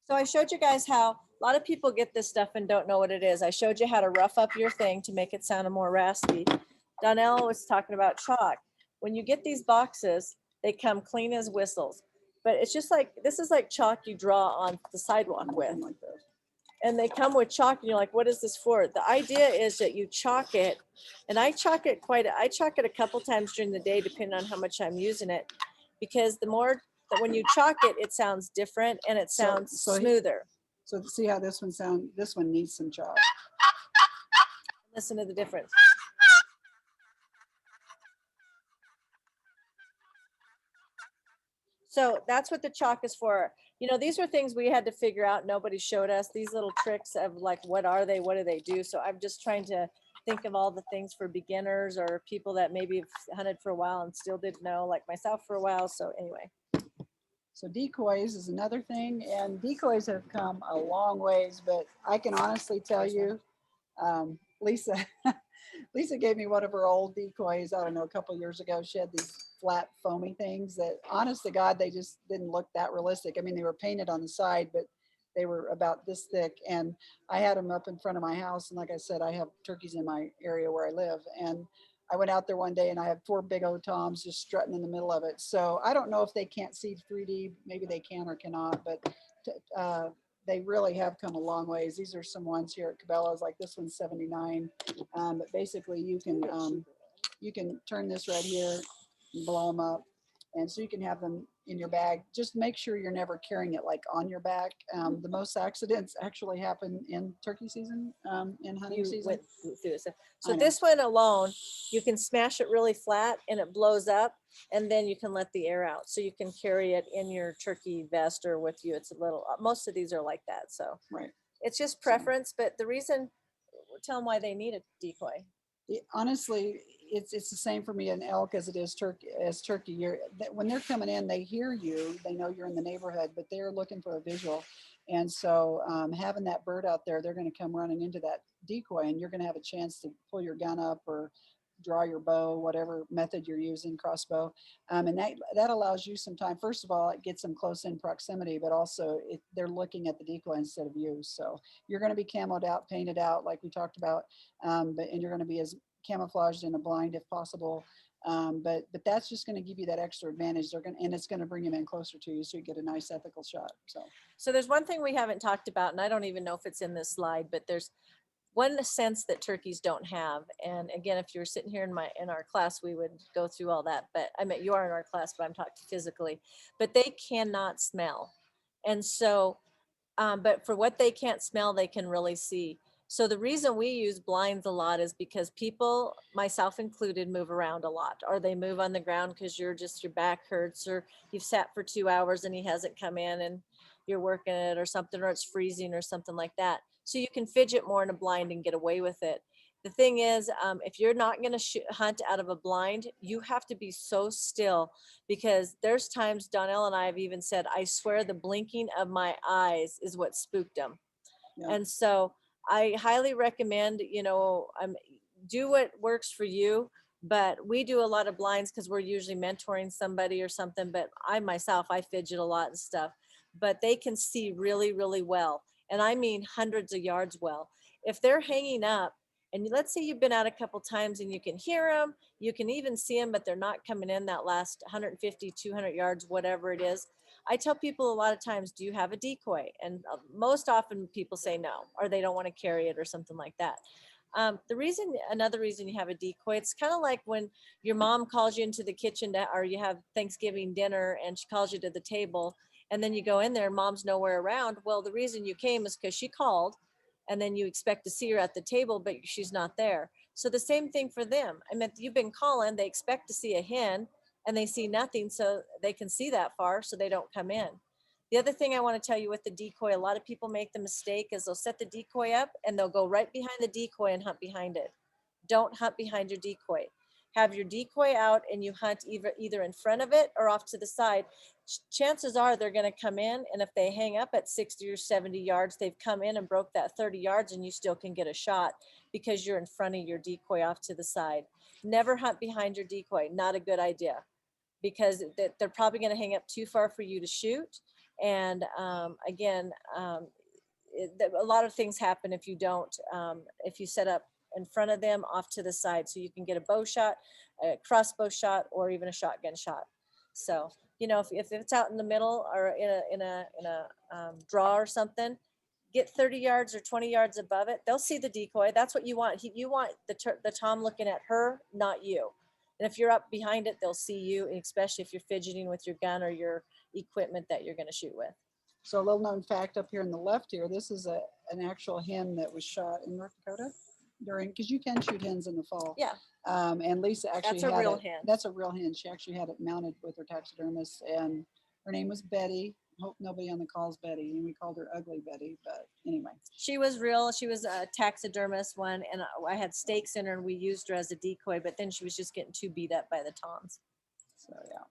So I showed you guys how a lot of people get this stuff and don't know what it is. I showed you how to rough up your thing to make it sound more raspy. Donnell was talking about chalk. When you get these boxes, they come clean as whistles. But it's just like, this is like chalk you draw on the sidewalk with. Like this. And they come with chalk and you're like, what is this for? The idea is that you chalk it, and I chalk it a couple times during the day, depending on how much I'm using it. Because the more that when you chalk it, it sounds different and it sounds So smoother. So see how this one needs some chalk. Listen to the difference. So that's what the chalk is for. You know, these are things we had to figure out. Nobody showed us these little tricks of like, what are they? What do they do? So I'm just trying to think of all the things for beginners or people that maybe have hunted for a while and still didn't know, like myself for a while. So anyway. So decoys is another thing, and decoys have come a long ways, but I can honestly tell you, Lisa, Lisa gave me one of her old decoys, I don't know, a couple years ago. She had these flat foamy things that, honest to God, they just didn't look that realistic. I mean, they were painted on the side, but they were about this thick. And I had them up in front of my house. And like I said, I have turkeys in my area where I live. And I went out there one day and I had 4 big old toms just strutting in the middle of it. So I don't know if they can't see 3D. Maybe they can or cannot, but they really have come a long ways. These are some ones here at Cabela's, like this one's 79. But basically you can turn this right here and blow them up. And so you can have them in your bag. Just make sure you're never carrying it like on your back. The most accidents actually happen in turkey season, in hunting You season. went through it. I So know. this one alone, you can smash it really flat and it blows up, and then you can let the air out. So you can carry it in your turkey vest or with you. It's a little, most of these are like that. So Right. it's just preference, but the reason, tell them why they need a decoy. Honestly, it's the same for me in elk as it is turkey. When they're coming in, they hear you, they know you're in the neighborhood, but they're looking for a visual. And so having that bird out there, they're going to come running into that decoy, and you're going to have a chance to pull your gun up or draw your bow, whatever method you're using, crossbow. And that allows you some time. First of all, it gets them close in proximity, but also they're looking at the decoy instead of you. So you're going to be camoed out, painted out, like we talked about, and you're going to be as camouflaged in a blind if possible. But that's just going to give you that extra advantage. And it's going to bring them in closer to you, so you get a nice ethical shot. So there's one thing we haven't talked about, and I don't even know if it's in this slide, but there's one sense that turkeys don't have. And again, if you were sitting here in our class, we would go through all that. But I mean, you are in our class, but I'm talking physically. But they cannot smell, and so, but for what they can't smell, they can really see. So the reason we use blinds a lot is because people, myself included, move around a lot, or they move on the ground because your back hurts, or you've sat for 2 hours and he hasn't come in and you're working it or something, or it's freezing or something like that. So you can fidget more in a blind and get away with it. The thing is, if you're not going to hunt out of a blind, you have to be so still, because there's times Donnell and I have even said, I swear the blinking of my eyes is what spooked them. Yeah. And so I highly recommend, do what works for you. But we do a lot of blinds because we're usually mentoring somebody or something. But I myself, I fidget a lot and stuff. But they can see really, really well. And I mean hundreds of yards well. If they're hanging up, and let's say you've been out a couple times and you can hear them, you can even see them, but they're not coming in that last 150, 200 yards, whatever it is. I tell people a lot of times, do you have a decoy? And most often people say no, or they don't want to carry it or something like that. Another reason you have a decoy, it's kind of like when your mom calls you into the kitchen or you have Thanksgiving dinner and she calls you to the table, and then you go in there and mom's nowhere around. Well, the reason you came is because she called, and then you expect to see her at the table, but she's not there. So the same thing for them. I mean, you've been calling, they expect to see a hen, and they see nothing, so they can see that far, so they don't come in. The other thing I want to tell you with the decoy, a lot of people make the mistake is they'll set the decoy up and they'll go right behind the decoy and hunt behind it. Don't hunt behind your decoy. Have your decoy out and you hunt either in front of it or off to the side. Chances are they're going to come in, and if they hang up at 60 or 70 yards, they've come in and broke that 30 yards and you still can get a shot because you're in front of your decoy off to the side. Never hunt behind your decoy. Not a good idea, because they're probably going to hang up too far for you to shoot. And again, a lot of things happen if you don't, if you set up in front of them off to the side, so you can get a bow shot, a crossbow shot, or even a shotgun shot. So, you know, if it's out in the middle or in a draw or something, get 30 yards or 20 yards above it. They'll see the decoy. That's what you want. You want the tom looking at her, not you. And if you're up behind it, they'll see you, especially if you're fidgeting with your gun or your equipment that you're going to shoot with. So a little known fact up here on the left here, this is an actual hen that was shot in North Dakota during, because you can shoot hens in the fall. Yeah. And Lisa actually That's a real it, hen. That's a real hen. She actually had it mounted with her taxidermist, and her name was Betty. Hope nobody on the call is Betty, and we called her Ugly Betty, but anyway. She was real. She was a taxidermist one, and I had stakes in her, and we used her as a decoy, but then she was just getting too beat up by the toms. So yeah.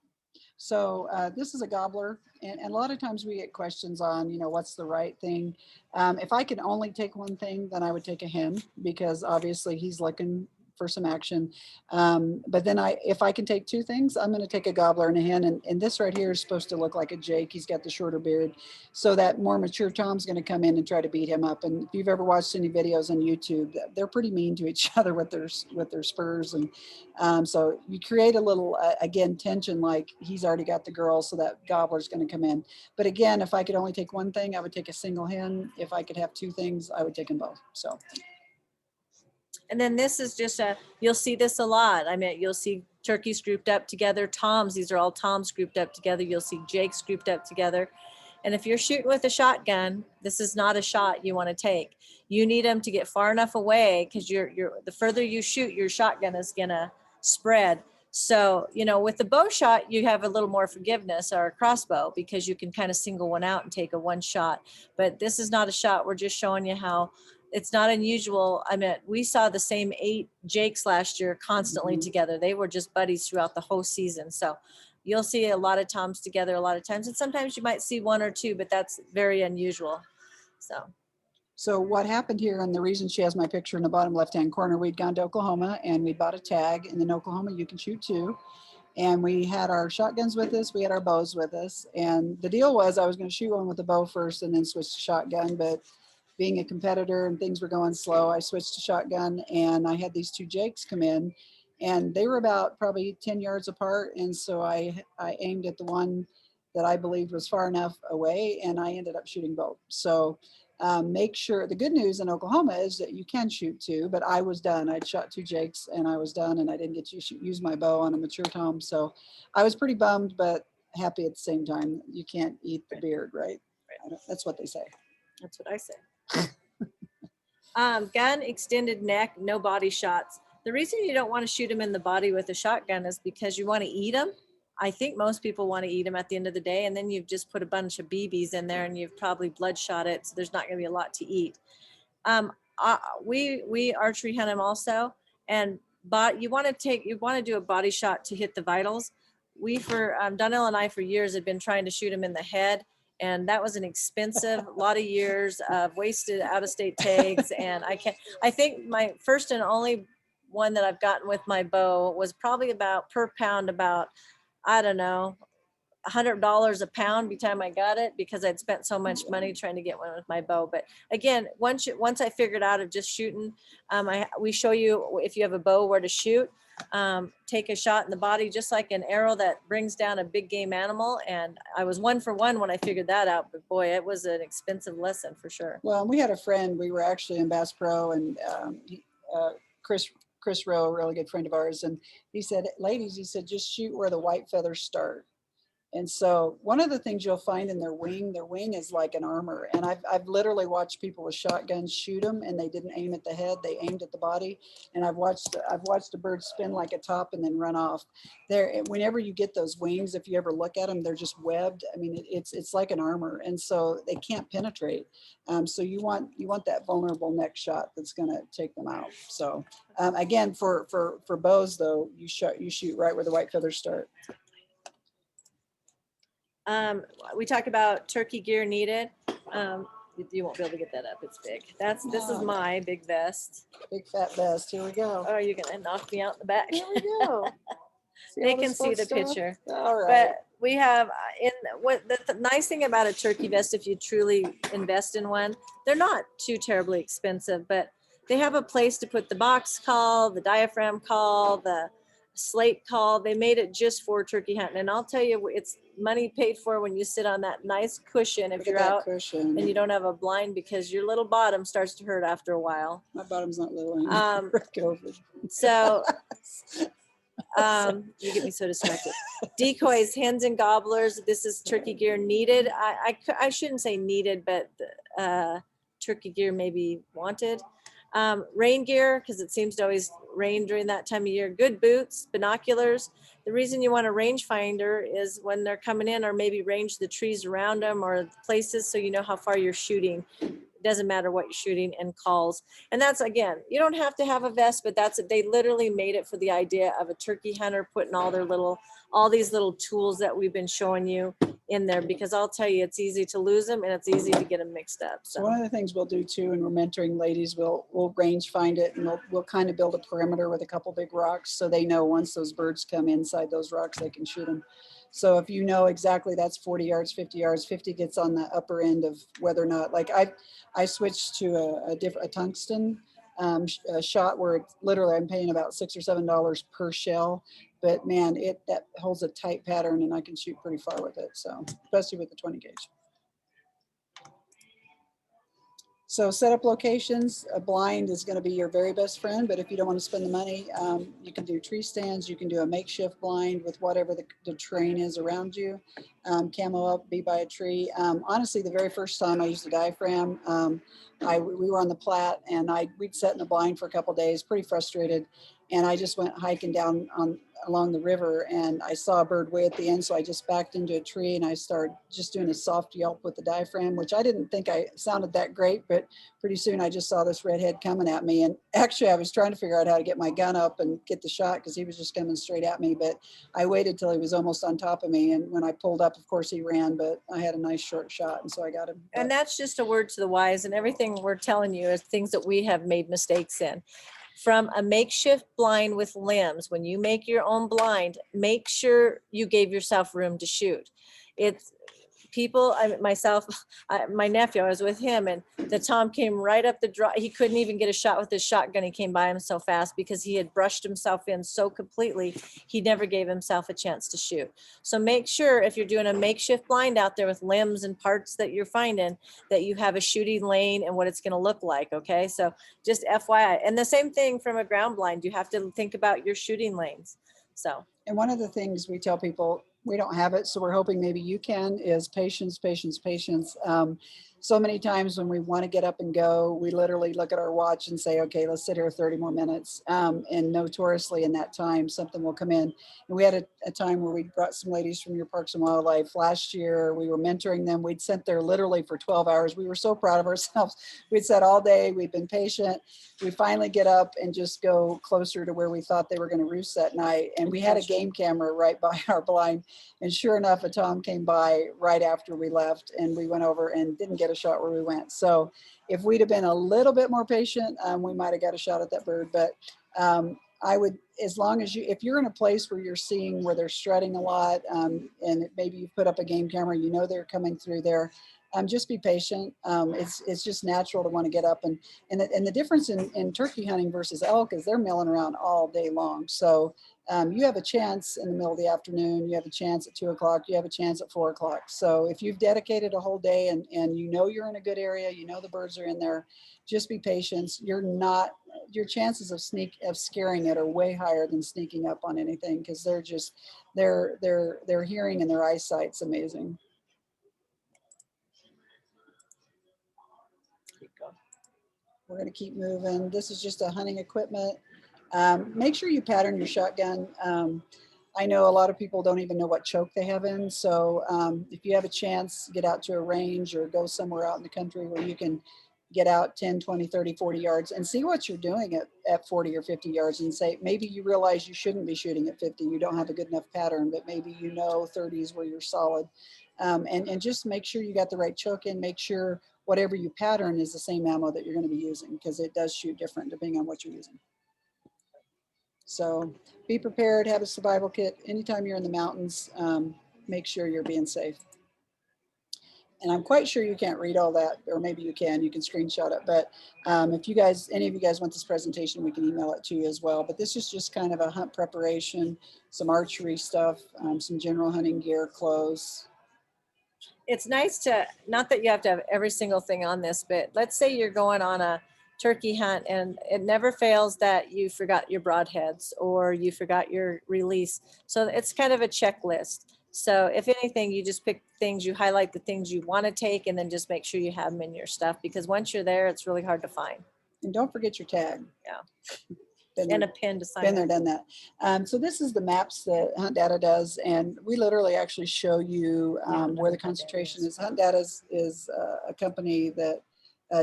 So this is a gobbler, and a lot of times we get questions on, you know, what's the right thing. If I could only take one thing, then I would take a hen, because obviously he's looking for some action. But then if I can take two things, I'm going to take a gobbler and a hen. And this right here is supposed to look like a Jake. He's got the shorter beard. So that more mature tom's going to come in and try to beat him up. And if you've ever watched any videos on YouTube, they're pretty mean to each other with their spurs. And so you create a little, again, tension, like he's already got the girl, so that gobbler's going to come in. But again, if I could only take one thing, I would take a single hen. If I could have two things, I would take them both. So. And then this is just you'll see this a lot. I mean, you'll see turkeys grouped up together, toms. These are all toms grouped up together. You'll see jakes grouped up together. And if you're shooting with a shotgun, this is not a shot you want to take. You need them to get far enough away, because the further you shoot, your shotgun is gonna spread. So, you know, with the bow shot, you have a little more forgiveness, or a crossbow, because you can kind of single one out and take a one shot. But this is not a shot. We're just showing you how it's not unusual. I mean, we saw the same 8 jakes last year constantly together. They were just buddies throughout the whole season. So you'll see a lot of toms together a lot of times. And sometimes you might see 1 or 2, but that's very unusual. So what happened here, and the reason she has my picture in the bottom left-hand corner, we'd gone to Oklahoma and we bought a tag, and in Oklahoma you can shoot 2. And we had our shotguns with us, we had our bows with us. And the deal was I was going to shoot one with the bow first and then switch to shotgun. But being a competitor and things were going slow, I switched to shotgun, and I had these 2 jakes come in, and they were about probably 10 yards apart. And so I aimed at the one that I believed was far enough away, and I ended up shooting both. So make sure, the good news in Oklahoma is that you can shoot 2, but I was done. I'd shot 2 jakes and I was done, and I didn't get to use my bow on a mature tom. So I was pretty bummed, but happy at the same time. You can't eat the beard, right? That's what they say. That's what I say. Gun, extended neck, no body shots. The reason you don't want to shoot them in the body with a shotgun is because you want to eat them. I think most people want to eat them at the end of the day, and then you've just put a bunch of BBs in there and you've probably bloodshot it, so there's not going to be a lot to eat. We archery hunt them also, and you want to do a body shot to hit the vitals. Donnell and I for years had been trying to shoot them in the head, and that was an expensive lot of years of wasted out-of-state tags. And I think my first and only one that I've gotten with my bow was probably about per pound about, I don't know, $100 a pound by the time I got it, because I'd spent so much money trying to get one with my bow. But again, once I figured out of just shooting, we show you, if you have a bow, where to shoot. Take a shot in the body, just like an arrow that brings down a big game animal. And I was 1 for 1 when I figured that out, but boy, it was an expensive lesson for sure. Well, we had a friend, we were actually in Bass Pro, and Chris Rowe, a really good friend of ours, and he said, ladies, he said, just shoot where the white feathers start. And so one of the things you'll find in their wing is like an armor. And I've literally watched people with shotguns shoot them, and they didn't aim at the head, they aimed at the body. And I've watched a bird spin like a top and then run off. There, whenever you get those wings, if you ever look at them, they're just webbed. I mean, it's like an armor, and so they can't penetrate. So you want that vulnerable neck shot that's going to take them out. So again, for bows though, you shoot right where the white feathers start. We talk about turkey gear needed. You won't be able to get that up. It's big. This is my big vest. Big fat vest. Here we go. Oh, you're gonna knock me out in the back. Here we go. They can see the picture. All right. But we have the nice thing about a turkey vest, if you truly invest in one, they're not too terribly expensive, but they have a place to put the box call, the diaphragm call, the slate call. They made it just for turkey hunting, and I'll tell you, it's money paid for when you sit on that nice cushion if you're out cushion. and you don't have a blind, because your little bottom starts to hurt after a while. My bottom's not little. So you get me so distracted. Decoys, hens and gobblers. This is turkey gear needed. I shouldn't say needed, but turkey gear may be wanted. Rain gear, because it seems to always rain during that time of year. Good boots, binoculars. The reason you want a rangefinder is when they're coming in, or maybe range the trees around them or places, so you know how far you're shooting. It doesn't matter what you're shooting, and calls. And that's, again, you don't have to have a vest, but they literally made it for the idea of a turkey hunter putting all these little tools that we've been showing you in there, because I'll tell you, it's easy to lose them and it's easy to get them mixed up. So one of the things we'll do too, and we're mentoring ladies, we'll range find it, and we'll kind of build a perimeter with a couple big rocks, so they know once those birds come inside those rocks, they can shoot them. So if you know exactly that's 40 yards, 50 yards, 50 gets on the upper end of whether or not, like I switched to a tungsten shot where it's literally I'm paying about $6 or $7 per shell, but man, that holds a tight pattern and I can shoot pretty far with it. So especially with the 20 gauge. So set up locations. A blind is going to be your very best friend, but if you don't want to spend the money, you can do tree stands. You can do a makeshift blind with whatever the terrain is around you. Camo up, be by a tree. Honestly, the very first time I used a diaphragm, we were on the Platte, and we'd sat in the blind for a couple of days, pretty frustrated, and I just went hiking down along the river, and I saw a bird way at the end, so I just backed into a tree and I started just doing a soft yelp with the diaphragm, which I didn't think I sounded that great, but pretty soon I just saw this redhead coming at me, and actually I was trying to figure out how to get my gun up and get the shot because he was just coming straight at me, but I waited till he was almost on top of me, and when I pulled up, of course he ran, but I had a nice short shot, and so I got him. And that's just a word to the wise, and everything we're telling you is things that we have made mistakes in. From a makeshift blind with limbs, when you make your own blind, make sure you gave yourself room to shoot. It's people, my nephew, I was with him, and the Tom came right up the draw. He couldn't even get a shot with his shotgun. He came by him so fast because he had brushed himself in so completely. He never gave himself a chance to shoot. So make sure if you're doing a makeshift blind out there with limbs and parts that you're finding, that you have a shooting lane and what it's going to look like. Okay. So just FYI. And the same thing from a ground blind, you have to think about your shooting lanes. So. And one of the things we tell people, we don't have it, so we're hoping maybe you can, is patience, patience, patience. So many times when we want to get up and go, we literally look at our watch and say, okay, let's sit here 30 more minutes. And notoriously in that time, something will come in. And we had a time where we brought some ladies from your Parks and Wildlife last year. We were mentoring them. We'd sat there literally for 12 hours. We were so proud of ourselves. We'd sat all day. We'd been patient. We finally get up and just go closer to where we thought they were going to roost that night. And we had a game camera right by our blind. And sure enough, a Tom came by right after we left, and we went over and didn't get a shot where we went. So if we'd have been a little bit more patient, we might have got a shot at that bird. But I would, as long as if you're in a place where you're seeing where they're strutting a lot, and maybe you put up a game camera, you know they're coming through there, just be patient. It's just natural to want to get up, and the difference in turkey hunting versus elk is they're milling around all day long. So you have a chance in the middle of the afternoon, you have a chance at 2 o'clock, you have a chance at 4 o'clock. So if you've dedicated a whole day and you know you're in a good area, you know the birds are in there, just be patient. You're not your chances of scaring it are way higher than sneaking up on anything, because they're just their hearing and their eyesight's amazing. We're going to keep moving. This is just a hunting equipment. Make sure you pattern your shotgun. I know a lot of people don't even know what choke they have in. So if you have a chance, get out to a range or go somewhere out in the country where you can get out 10, 20, 30, 40 yards and see what you're doing at 40 or 50 yards, and say, maybe you realize you shouldn't be shooting at 50. You don't have a good enough pattern, but maybe 30 is where you're solid. And just make sure you got the right choke in. Make sure whatever you pattern is the same ammo that you're going to be using, because it does shoot different depending on what you're using. So be prepared, have a survival kit. Anytime you're in the mountains, make sure you're being safe. And I'm quite sure you can't read all that, or maybe you can screenshot it. But if you guys, any of you guys want this presentation, we can email it to you as well. But this is just kind of a hunt preparation, some archery stuff, some general hunting gear, clothes. It's nice to, not that you have to have every single thing on this, but let's say you're going on a turkey hunt and it never fails that you forgot your broadheads or you forgot your release. So it's kind of a checklist. So if anything, you just pick things, you highlight the things you want to take, and then just make sure you have them in your stuff, because once you're there, it's really hard to find. And don't forget your tag. Yeah. And a pin to sign. Been there, done that. So this is the maps that Hunt Data does, and we literally actually show you where the concentration is. Hunt Data is a company that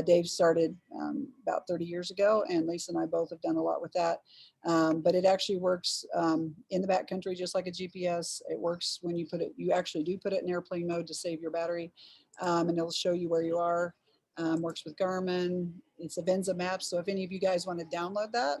Dave started about 30 years ago, and Lisa and I both have done a lot with that. But it actually works in the backcountry just like a GPS. It works when you put it, you actually do put it in airplane mode to save your battery, and it'll show you where you are. Works with Garmin. It's a Venza map. So if any of you guys want to download that,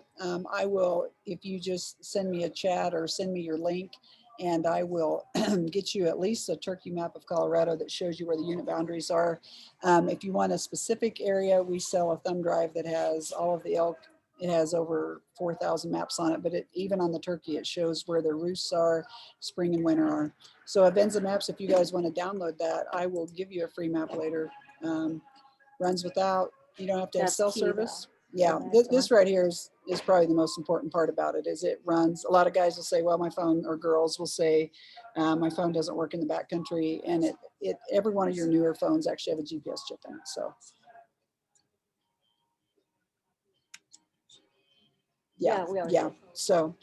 I will, if you just send me a chat or send me your link, and I will get you at least a turkey map of Colorado that shows you where the unit boundaries are. If you want a specific area, we sell a thumb drive that has all of the elk. It has over 4,000 maps on it, but even on the turkey, it shows where the roosts are, spring and winter are. So Avenza Maps, if you guys want to download that, I will give you a free map later. Runs without, you don't have to have cell service. Yeah, this right here is probably the most important part about it, is it runs. A lot of guys will say, well, my phone, or girls will say, my phone doesn't work in the backcountry, and every one of your newer phones actually have a GPS chip in it. So yeah. So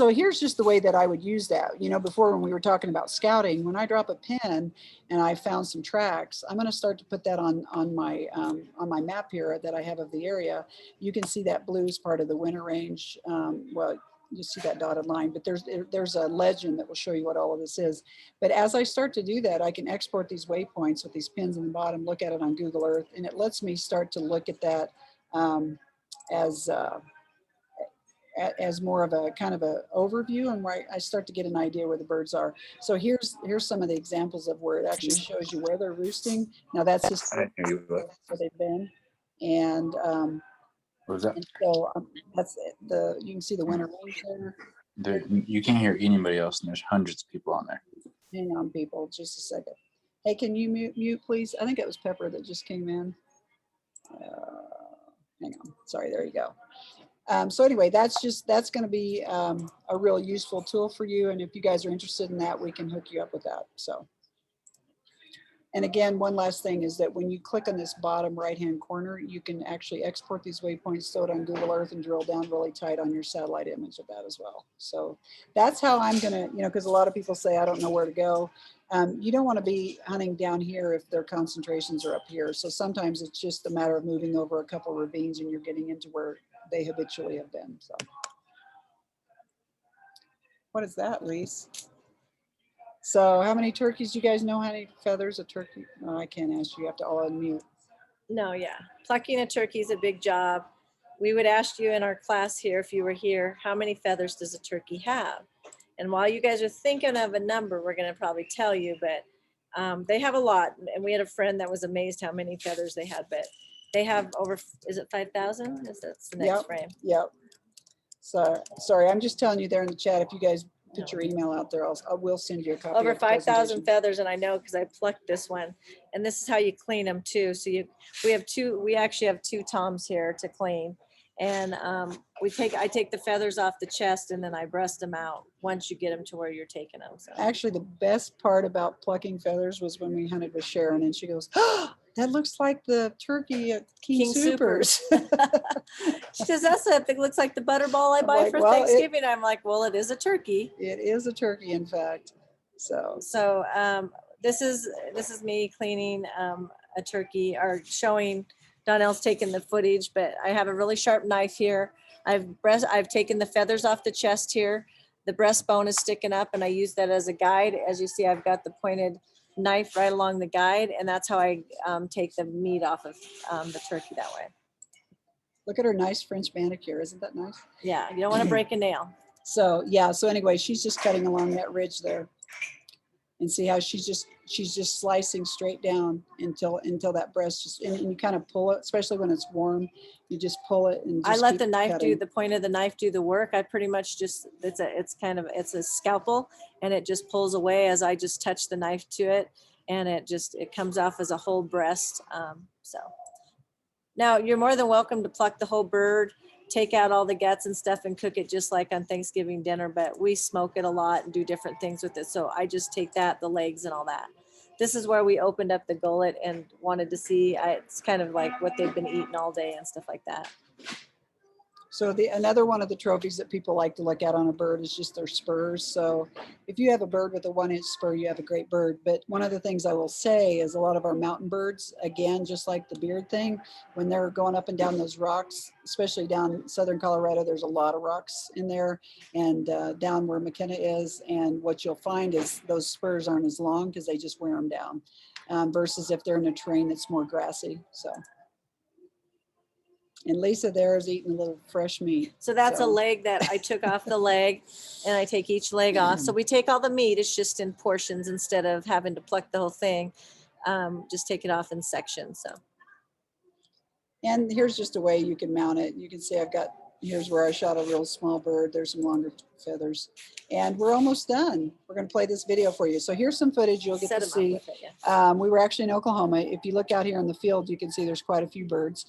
here's just the way that I would use that. Before, when we were talking about scouting, when I drop a pin and I found some tracks, I'm going to start to put that on my map here that I have of the area. You can see that blue is part of the winter range. Well, you see that dotted line, but there's a legend that will show you what all of this is. But as I start to do that, I can export these waypoints with these pins in the bottom, look at it on Google Earth, and it lets me start to look at that as more of a kind of a overview, and where I start to get an idea where the birds are. So here's some of the examples of where it actually shows you where they're roosting. Now that's just where they've been, and what was that? and so that's you can see the winter range there. You can't hear anybody else, and there's hundreds of people on there. Hang on, people, just a second. Hey, can you mute, please? I think it was Pepper that just came in. Hang on, sorry, there you go. So anyway, that's going to be a real useful tool for you. And if you guys are interested in that, we can hook you up with that. So, and again, one last thing is that when you click on this bottom right-hand corner, you can actually export these waypoints, throw it on Google Earth, and drill down really tight on your satellite image of that as well. So that's how I'm going to, because a lot of people say, I don't know where to go. You don't want to be hunting down here if their concentrations are up here. So sometimes it's just a matter of moving over a couple of ravines and you're getting into where they habitually have been. So what is that, Reese? So how many turkeys do you guys know? How many feathers a turkey? Oh, I can't ask you. You have to all unmute. No, yeah. Plucking a turkey is a big job. We would ask you in our class here, if you were here, how many feathers does a turkey have? And while you guys are thinking of a number, we're going to probably tell you, but they have a lot. And we had a friend that was amazed how many feathers they had, but they have over, is it 5,000? That's the next frame. Yep. So sorry, I'm just telling you there in the chat. If you guys put your email out there, I will send you a copy. Over of the 5,000 feathers, and I know because I plucked this one. And this is how you clean them too. So we actually have two toms here to clean. And I take the feathers off the chest and then I breast them out once you get them to where you're taking them. So. Actually, the best part about plucking feathers was when we hunted with Sharon and she goes, oh, that looks like the turkey at King Soopers. She says, it looks like the butterball I I'm buy like, for well, Thanksgiving. I'm like, well, it is a turkey. It is a turkey, in fact. So This is me cleaning a turkey or showing. Donnell's taking the footage, but I have a really sharp knife here. I've taken the feathers off the chest here. The breastbone is sticking up, and I use that as a guide. As you see, I've got the pointed knife right along the guide, and that's how I take the meat off of the turkey that way. look at her nice French manicure. Isn't that nice? Yeah, you don't want to break a nail. So yeah, so anyway, she's just cutting along that ridge there. And see how she's just slicing straight down until that breast just, and you kind of pull it, especially when it's warm. You just pull it and just I let keep the knife cutting. the point of the knife do the work. I pretty much just, it's a scalpel, and it just pulls away as I just touch the knife to it, and it comes off as a whole breast. So now you're more than welcome to pluck the whole bird, take out all the guts and stuff and cook it just like on Thanksgiving dinner, but we smoke it a lot and do different things with it. So I just take that, the legs and all that. This is where we opened up the gullet and wanted to see, it's kind of like what they've been eating all day and stuff like that. So another one of the trophies that people like to look at on a bird is just their spurs. So if you have a bird with a 1-inch spur, you have a great bird. But one of the things I will say is a lot of our mountain birds, again, just like the beard thing, when they're going up and down those rocks, especially down southern Colorado, there's a lot of rocks in there, and down where McKenna is. And what you'll find is those spurs aren't as long because they just wear them down, versus if they're in a terrain that's more grassy. So. And Lisa there is eating a little fresh meat. So that's a leg that I took off the leg, and I take each leg off. So we take all the meat, it's just in portions instead of having to pluck the whole thing. Just take it off in sections. So. And here's just a way you can mount it. You can see here's where I shot a real small bird. There's some longer feathers. And we're almost done. We're going to play this video for you. So here's some footage you'll get to see. We were actually in Oklahoma. If you look out here in the field, you can see there's quite a few birds.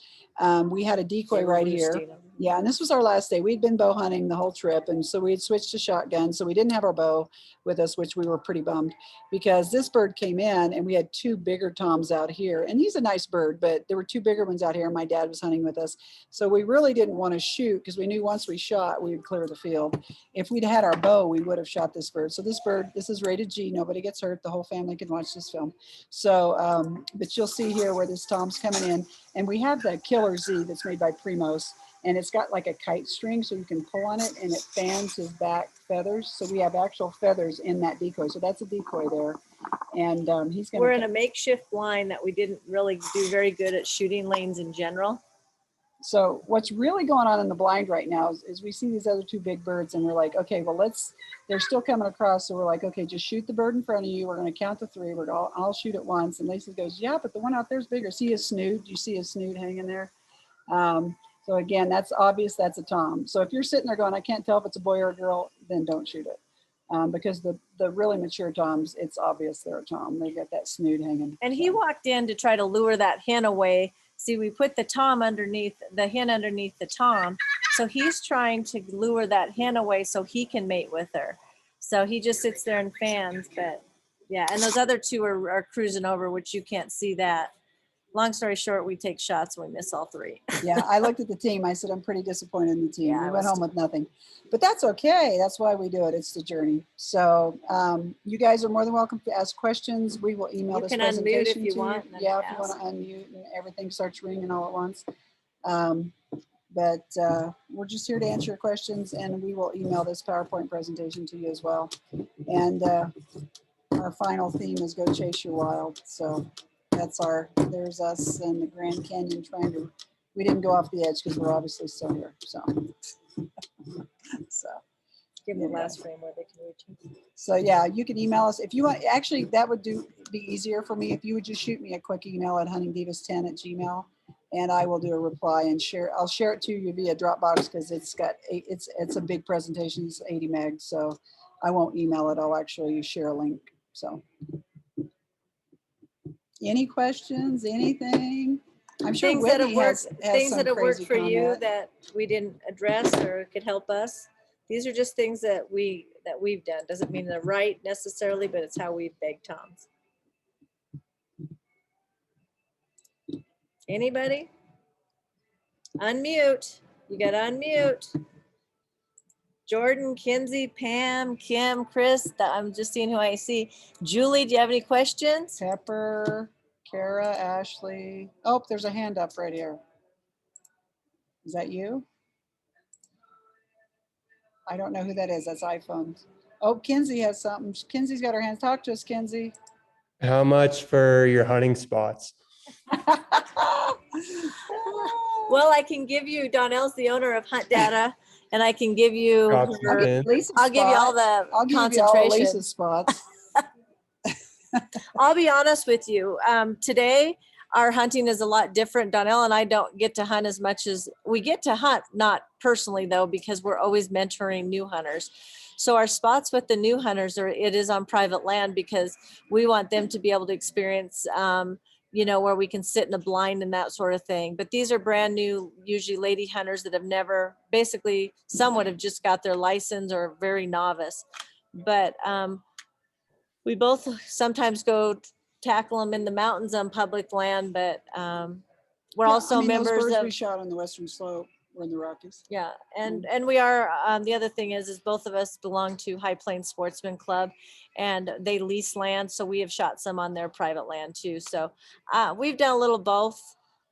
We had a decoy right here. Yeah, and this was our last day. We'd been bow hunting the whole trip, and so we had switched to shotgun. So we didn't have our bow with us, which we were pretty bummed, because this bird came in and we had 2 bigger toms out here. And he's a nice bird, but there were 2 bigger ones out here, and my dad was hunting with us. So we really didn't want to shoot because we knew once we shot, we would clear the field. If we'd had our bow, we would have shot this bird. So this bird, this is rated G. Nobody gets hurt. The whole family can watch this film. So, but you'll see here where this tom's coming in. And we have the Killer Z that's made by Primos. And it's got like a kite string, so you can pull on it and it fans his back feathers. So we have actual feathers in that decoy. So that's a decoy there. And he's going to. We're in a makeshift blind that we didn't really do very good at shooting lanes in general. So what's really going on in the blind right now is we see these other 2 big birds and we're like, okay, well, they're still coming across. So we're like, okay, just shoot the bird in front of you. We're going to count to 3. I'll shoot it once. And Lisa goes, yeah, but the one out there is bigger. See his snoot? Do you see his snoot hanging there? So again, that's obvious. That's a tom. So if you're sitting there going, I can't tell if it's a boy or a girl, then don't shoot it. Because the really mature toms, it's obvious they're a tom. They got that snoot hanging. And he walked in to try to lure that hen away. See, we put the hen underneath the tom. So he's trying to lure that hen away so he can mate with her. So he just sits there and fans, but yeah. And those other 2 are cruising over, which you can't see that. Long story short, we take shots and we miss all 3. Yeah, I looked at the team. I said, I'm pretty disappointed in the team. Yeah, we went home with nothing. But that's okay. That's why we do it. It's the journey. So you guys are more than welcome to ask questions. We will email this presentation unmute if you to want, you. and Yeah, if ask. you want to unmute and everything starts ringing all at once. But we're just here to answer your questions, and we will email this PowerPoint presentation to you as well. And our final theme is go chase your wild. So there's us and the Grand Canyon we didn't go off the edge because we're obviously still here. So, Give them the last frame where they can reach you. So yeah, you can email us if you want. Actually, that would be easier for me if you would just shoot me a quick email at huntingdivas10@gmail.com, and I will do a reply and share. I'll share it to you via Dropbox because it's a big presentation. It's 80 meg, so I won't email it. I'll actually share a link. So, any questions? Anything? I'm sure things that have Whitney worked, has things some that have worked crazy for you comment. that we didn't address or could help us. These are just things that we've done. Doesn't mean they're right necessarily, but it's how we've begged Toms. Anybody? Unmute. You got to unmute. Jordan, Kinsey, Pam, Kim, Chris. I'm just seeing who I see. Julie, do you have any questions? Pepper, Kara, Ashley. Oh, there's a hand up right here. Is that you? I don't know who that is. That's iPhone. Oh, Kinsey has something. Kinsey's got her hands. Talk to us, Kinsey. How much for your hunting spots? Well, I can give you, Donnell's the owner of Hunt Data, and I can give you Drops her, in. Lisa's I'll give you all spot. the I'll give you all concentration. Lisa's spots. I'll be honest with you. Today, our hunting is a lot different. Donnell and I don't get to hunt as much as we get to hunt, not personally though, because we're always mentoring new hunters. So our spots with the new hunters it is on private land because we want them to be able to experience, where we can sit in a blind and that sort of thing. But these are brand new, usually lady hunters that have never, basically, some would have just got their license or very novice. But we both sometimes go tackle them in the mountains on public land, but we're Yeah, also I mean, those members birds of, we shot on the Western Slope were in the Rockies. yeah. And we are, the other thing is both of us belong to High Plains Sportsman Club and they lease land. So we have shot some on their private land too. So we've done a little both.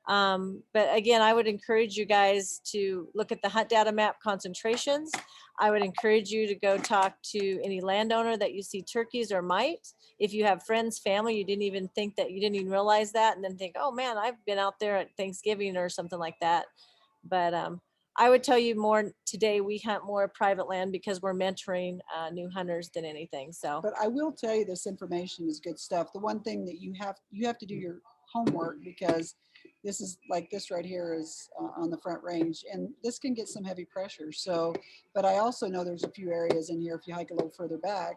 But again, I would encourage you guys to look at the Hunt Data Map concentrations. I would encourage you to go talk to any landowner that you see turkeys or might. If you have friends, family, you didn't even realize that, and then think, oh man, I've been out there at Thanksgiving or something like that. But I would tell you more today, we hunt more private land because we're mentoring new hunters than anything. So, But I will tell you, this information is good stuff. The one thing that you have to do your homework, because this is like this right here is on the Front Range, and this can get some heavy pressure. So, but I also know there's a few areas in here, if you hike a little further back,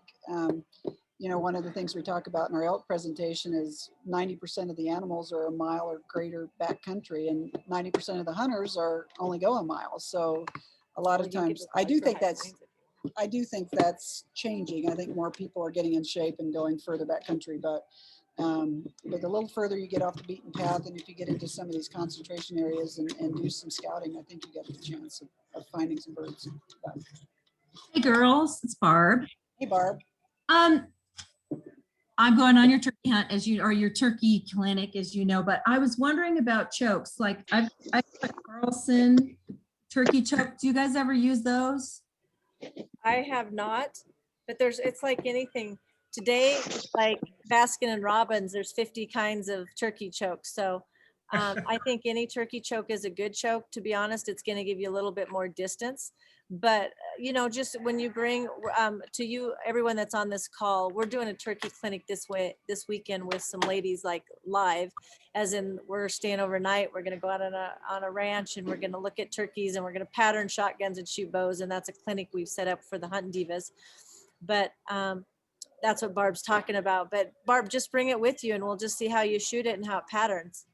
one of the things we talk about in our elk presentation is 90% of the animals are a mile or greater back country, and 90% of the hunters are only go a mile. So a lot of times, I do think that's changing. I think more people are getting in shape and going further back country, but a little further you get off the beaten path, and if you get into some of these concentration areas and do some scouting, I think you get the chance of finding some birds. Hey girls, it's Barb. Hey Barb. I'm going on your turkey hunt or your turkey clinic, as you know, but I was wondering about chokes. Like I've got Carlson turkey choke. Do you guys ever use those? I have not, but it's like anything today, like Baskin and Robbins, there's 50 kinds of turkey chokes. So I think any turkey choke is a good choke. To be honest, it's going to give you a little bit more distance. But, just when you bring to you, everyone that's on this call, we're doing a turkey clinic this weekend with some ladies, like live, as in we're staying overnight. We're going to go out on a ranch, and we're going to look at turkeys, and we're going to pattern shotguns and shoot bows. And that's a clinic we've set up for the Hunting Divas. But that's what Barb's talking about. But Barb, just bring it with you, and we'll just see how you shoot it and how it patterns.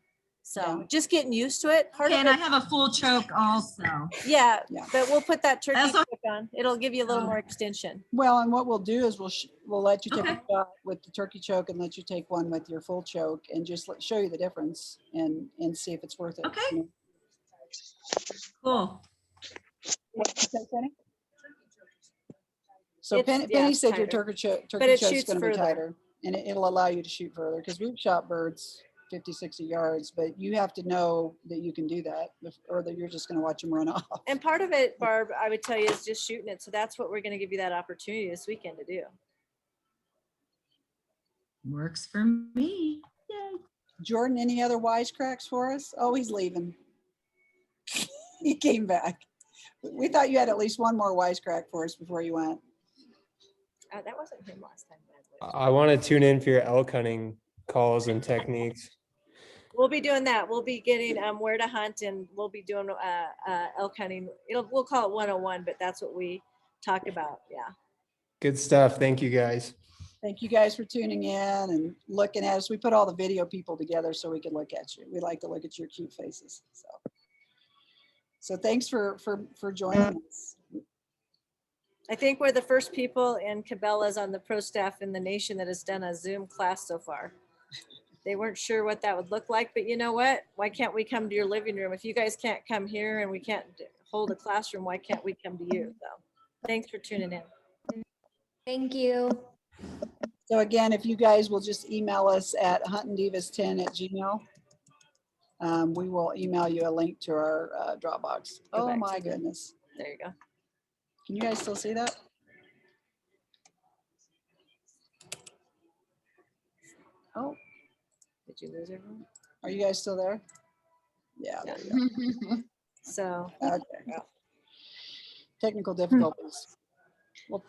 So just getting used to it. Okay, and I have a full choke also. Yeah, Yeah. but we'll put that turkey Also- choke on. It'll give you a little more extension. Well, and what we'll do is we'll let you take Okay. a shot with the turkey choke and let you take one with your full choke, and just show you the difference and see if it's worth it. Okay. Cool. What did you say, Penny? So It's- Penny it's said your tighter. turkey But it choke's shoots going to be further. tighter, and it'll allow you to shoot further, because we've shot birds 50, 60 yards, but you have to know that you can do that, or that you're just going to watch them run off. And part of it, Barb, I would tell you, is just shooting it. So that's what we're going to give you that opportunity this weekend to do. Works for me. Yay. Jordan, any other wisecracks for us? Oh, he's leaving. He came back. We thought you had at least one more wisecrack for us before you went. That wasn't him last time. I want to tune in for your elk hunting calls and techniques. We'll be doing that. We'll be getting where to hunt, and we'll be doing elk hunting. We'll call it 101, but that's what we talk about. Yeah. Good stuff. Thank you guys. Thank you guys for tuning in and looking at us. We put all the video people together so we could look at you. We like to look at your cute faces. So thanks for joining us. I think we're the first people in Cabela's on the pro staff in the nation that has done a Zoom class so far. They weren't sure what that would look like, but you know what? Why can't we come to your living room? If you guys can't come here and we can't hold a classroom, why can't we come to you? So thanks for tuning in. Thank you. So again, if you guys will just email us at huntingdivas10@gmail. We will email you a link to our Dropbox. Go Oh back my to the- goodness. There you go. Can you guys still see that? Oh, Did you lose everyone? are you guys still there? Yeah, there you go. So Okay. Technical difficulties. Well,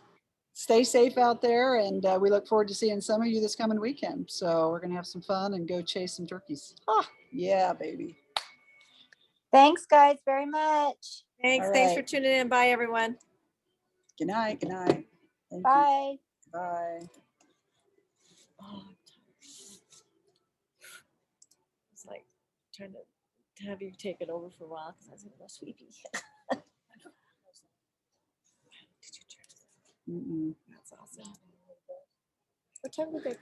stay safe out there, and we look forward to seeing some of you this coming weekend. So we're gonna have some fun and go chase some turkeys. Ah, yeah, baby. Thanks, guys, very much. thanks. All Thanks for right. tuning in. Bye, everyone. Good night. Good night. Thank you. Bye. Bye. Oh, it's like trying to have you take it over for a while because I was a little sleepy. Did you try? Mm-mm. That's awesome. What time did they?